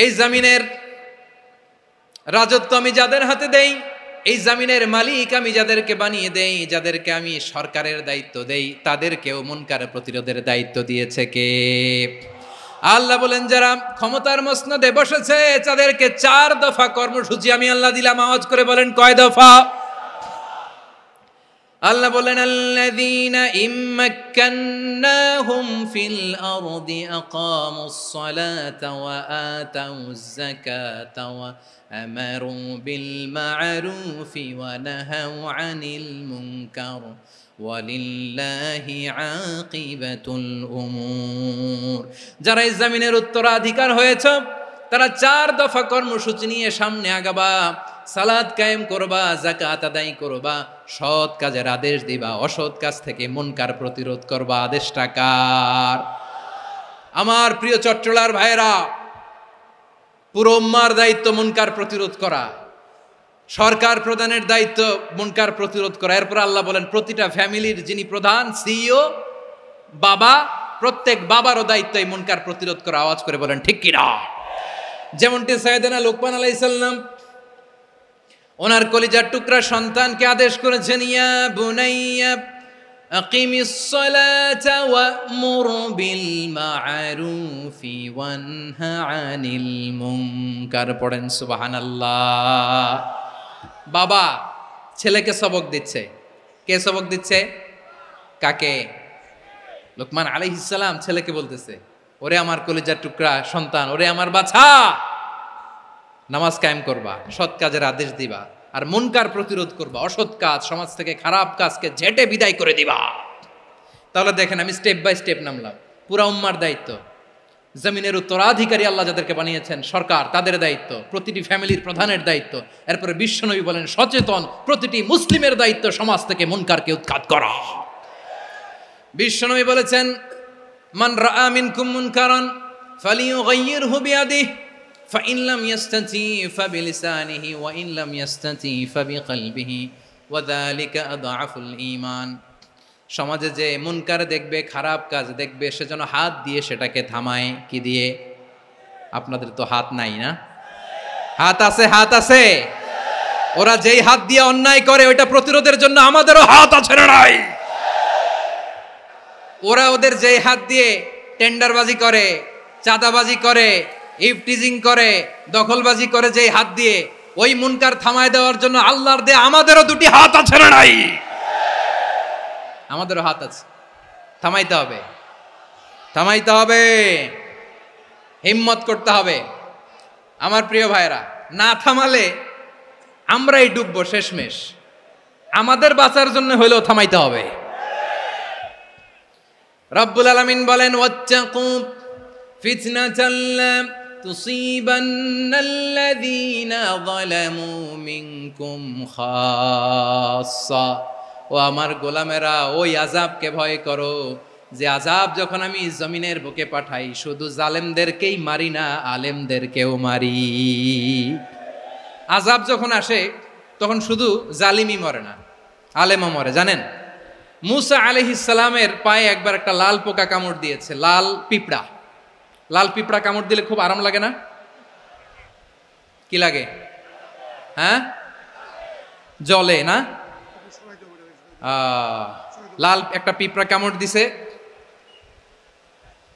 এই জমিনের রাজত্ব আমি যাদের হাতে দেই, এই জমিনের মালিক আমি যাদেরকে বানিয়ে দেই, যাদেরকে আমি সরকারের দায়িত্ব দেই, তাদেরকেও মুনকার প্রতিরোধের দায়িত্ব দিয়েছে কে? আল্লাহ বলেন যারা ক্ষমতার মসনদে বসেছে তাদেরকে 4 দফা কর্মসূচি আমি আল্লাহ দিলাম। আওয়াজ করে বলেন কয় দফা? আল্লাহ বলেন আল্লাযীনা ইম্মাক্কান্নাহুম ফিল আরদি আকামুস সালাতা ওয়া আতাউয যাকাতা ওয়া আমারু বিল মা'রুফি ওয়া নাহাউ আনিল মুনকার ওয়ালিল্লাহি আকিবাতুল উমুর। যারা এই জমিনের উত্তরাধিকার হয়েছ তারা 4 দফা কর্মসূচি নিয়ে সামনে আগাবা। সালাত কায়েম করবা, যাকাত আদায় করবা, সৎ কাজের আদেশ দিবা, অসৎ কাজ থেকে মুনকার প্রতিরোধ করবা। আদেশটা কার? আমার প্রিয় চট্টলার ভাইরা, পুরো উম্মার দায়িত্ব মুনকার প্রতিরোধ করা, সরকার প্রধানের দায়িত্ব মুনকার প্রতিরোধ করা। এরপর আল্লাহ বলেন প্রতিটা ফ্যামিলির যিনি প্রধান সিইও বাবা, প্রত্যেক বাবারও দায়িত্ব এই মুনকার প্রতিরোধ করা। আওয়াজ করে বলেন ঠিক কিনা? যেমনটি সাইয়েদনা লুকমান আলাইহিস সালাম ওনার কলিজার টুকরা সন্তানকে আদেশ করেছেন, ইয়া বুনাইয়া আকিমিস সালাতা ওয়া'মুর বিল মা'রুফি ওয়ানহা আনিল মুনকার। পড়েন সুবহানাল্লাহ। বাবা ছেলেকে সবক দিচ্ছে। কে সবক দিচ্ছে? কাকে? লুকমান আলাইহিস সালাম ছেলেকে বলতেছে, ওরে আমার কলিজার টুকরা সন্তান, ওরে আমার বাছা, নামাজ কায়েম করবা, সৎ কাজের আদেশ দিবা, আর মুনকার প্রতিরোধ করবা, অসৎ কাজ, সমাজ থেকে খারাপ কাজকে ঝেঁটে বিদায় করে দিবা। তাহলে দেখেন আমি স্টেপ বাই স্টেপ নামলাম। পুরা উম্মার দায়িত্ব, জমিনের উত্তরাধিকারী আল্লাহ যাদেরকে বানিয়েছেন সরকার, তাদের দায়িত্ব, প্রতিটি ফ্যামিলির প্রধানের দায়িত্ব। এরপরে বিশ্বনবী বলেন সচেতন প্রতিটি মুসলিমের দায়িত্ব সমাজ থেকে মুনকারকে উৎখাত করা। বিশ্বনবী বলেছেন, মান রাআ মিনকুম মুনকারান ফালিয়ুগাইয়িরহু বিয়াদিহি ফাইন লাম ইয়াস্তাতি ফাবিলিসানিহি ওয়া ইন লাম ইয়াস্তাতি ফাবিকলবিহি ওয়া যালিকা আযআফুল ঈমান। সমাজে যে মুনকার দেখবে, খারাপ কাজ দেখবে, সে যেন হাত দিয়ে সেটাকে থামায়। কি দিয়ে? আপনাদের তো হাত নাই না? হাত আছে, হাত আছে। ওরা যেই হাত দিয়ে অন্যায় করে ওইটা প্রতিরোধের জন্য আমাদেরও হাত আছে না নাই? ওরা ওদের যেই হাত দিয়ে টেন্ডারবাজি করে, চাঁদাবাজি করে, ইফটিজিং করে, দখলবাজি করে, যেই হাত দিয়ে, ওই মুনকার থামায় দেওয়ার জন্য আল্লাহর দেয়া আমাদেরও 2টি হাত আছে না নাই? আমাদেরও হাত আছে। থামাইতে হবে, থামাইতে হবে, হিম্মত করতে হবে। আমার প্রিয় ভাইরা, না থামালে আমরাই ডুববো শেষমেশ। আমাদের বাঁচার জন্য হইলেও থামাইতে হবে। রব্বুল আলামিন বলেন, ওয়াত্তাকু ফিতনাতাল লা তুসিবান্নাল্লাযীনা যালামু মিনকুম খাসসা। ও আমার গোলামেরা, ওই আযাবকে ভয় করো যে আযাব যখন আমি জমিনের বুকে পাঠাই শুধু জালেমদেরকেই মারি না, আলেমদেরকেও মারি। আযাব যখন আসে তখন শুধু জালিমই মরে না, আলেমও মরে। জানেন, মুসা আলাইহিস সালামের পায়ে একবার একটা লাল পোকা কামড় দিয়েছে, লাল পিঁপড়া। লাল পিঁপড়া কামড় দিলে খুব আরাম লাগে না? কি লাগে? হ্যাঁ, জ্বলে না? লাল একটা পিঁপড়া কামড় দিছে,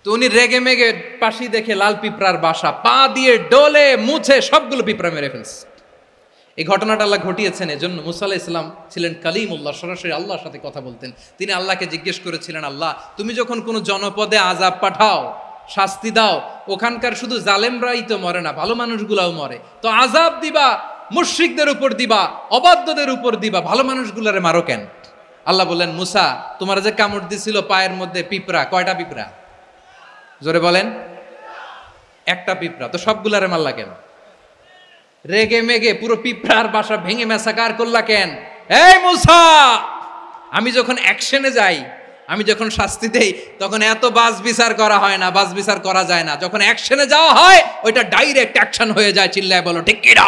তো উনি রেগে মেগে পাশি দেখে লাল পিঁপড়ার বাসা, পা দিয়ে ডলে মুছে সবগুলো পিঁপড়া মেরে ফেলছে। এই ঘটনাটা আল্লাহ ঘটিয়েছেন এজন্য। মুসা আলাইহিস সালাম ছিলেন কালিমুল্লাহ, সরাসরি আল্লাহর সাথে কথা বলতেন। তিনি আল্লাহকে জিজ্ঞেস করেছিলেন, আল্লাহ তুমি যখন কোনো জনপদে আযাব পাঠাও, শাস্তি দাও, ওখানকার শুধু জালেমরাই তো মরে না, ভালো মানুষগুলাও মরে, তো আযাব দিবা মুশরিকদের উপর দিবা, অবাধ্যদের উপর দিবা, ভালো মানুষগুলারে মারো কেন? আল্লাহ বললেন, মুসা তোমার যে কামড় দিছিল পায়ের মধ্যে পিঁপড়া, কয়টা পিঁপড়া? জোরে বলেন। একটা পিঁপড়া, তো সবগুলারে মারলা কেন? রেগে মেগে পুরো পিঁপড়ার বাসা ভেঙে মেসাকার করলা কেন? এই মুসা, আমি যখন অ্যাকশনে যাই, আমি যখন শাস্তি দেই, তখন এত বাস বিচার করা হয় না, বাস বিচার করা যায় না। যখন অ্যাকশনে যাওয়া হয় ওইটা ডাইরেক্ট অ্যাকশন হয়ে যায়। চিল্লায় বলো ঠিক কিনা?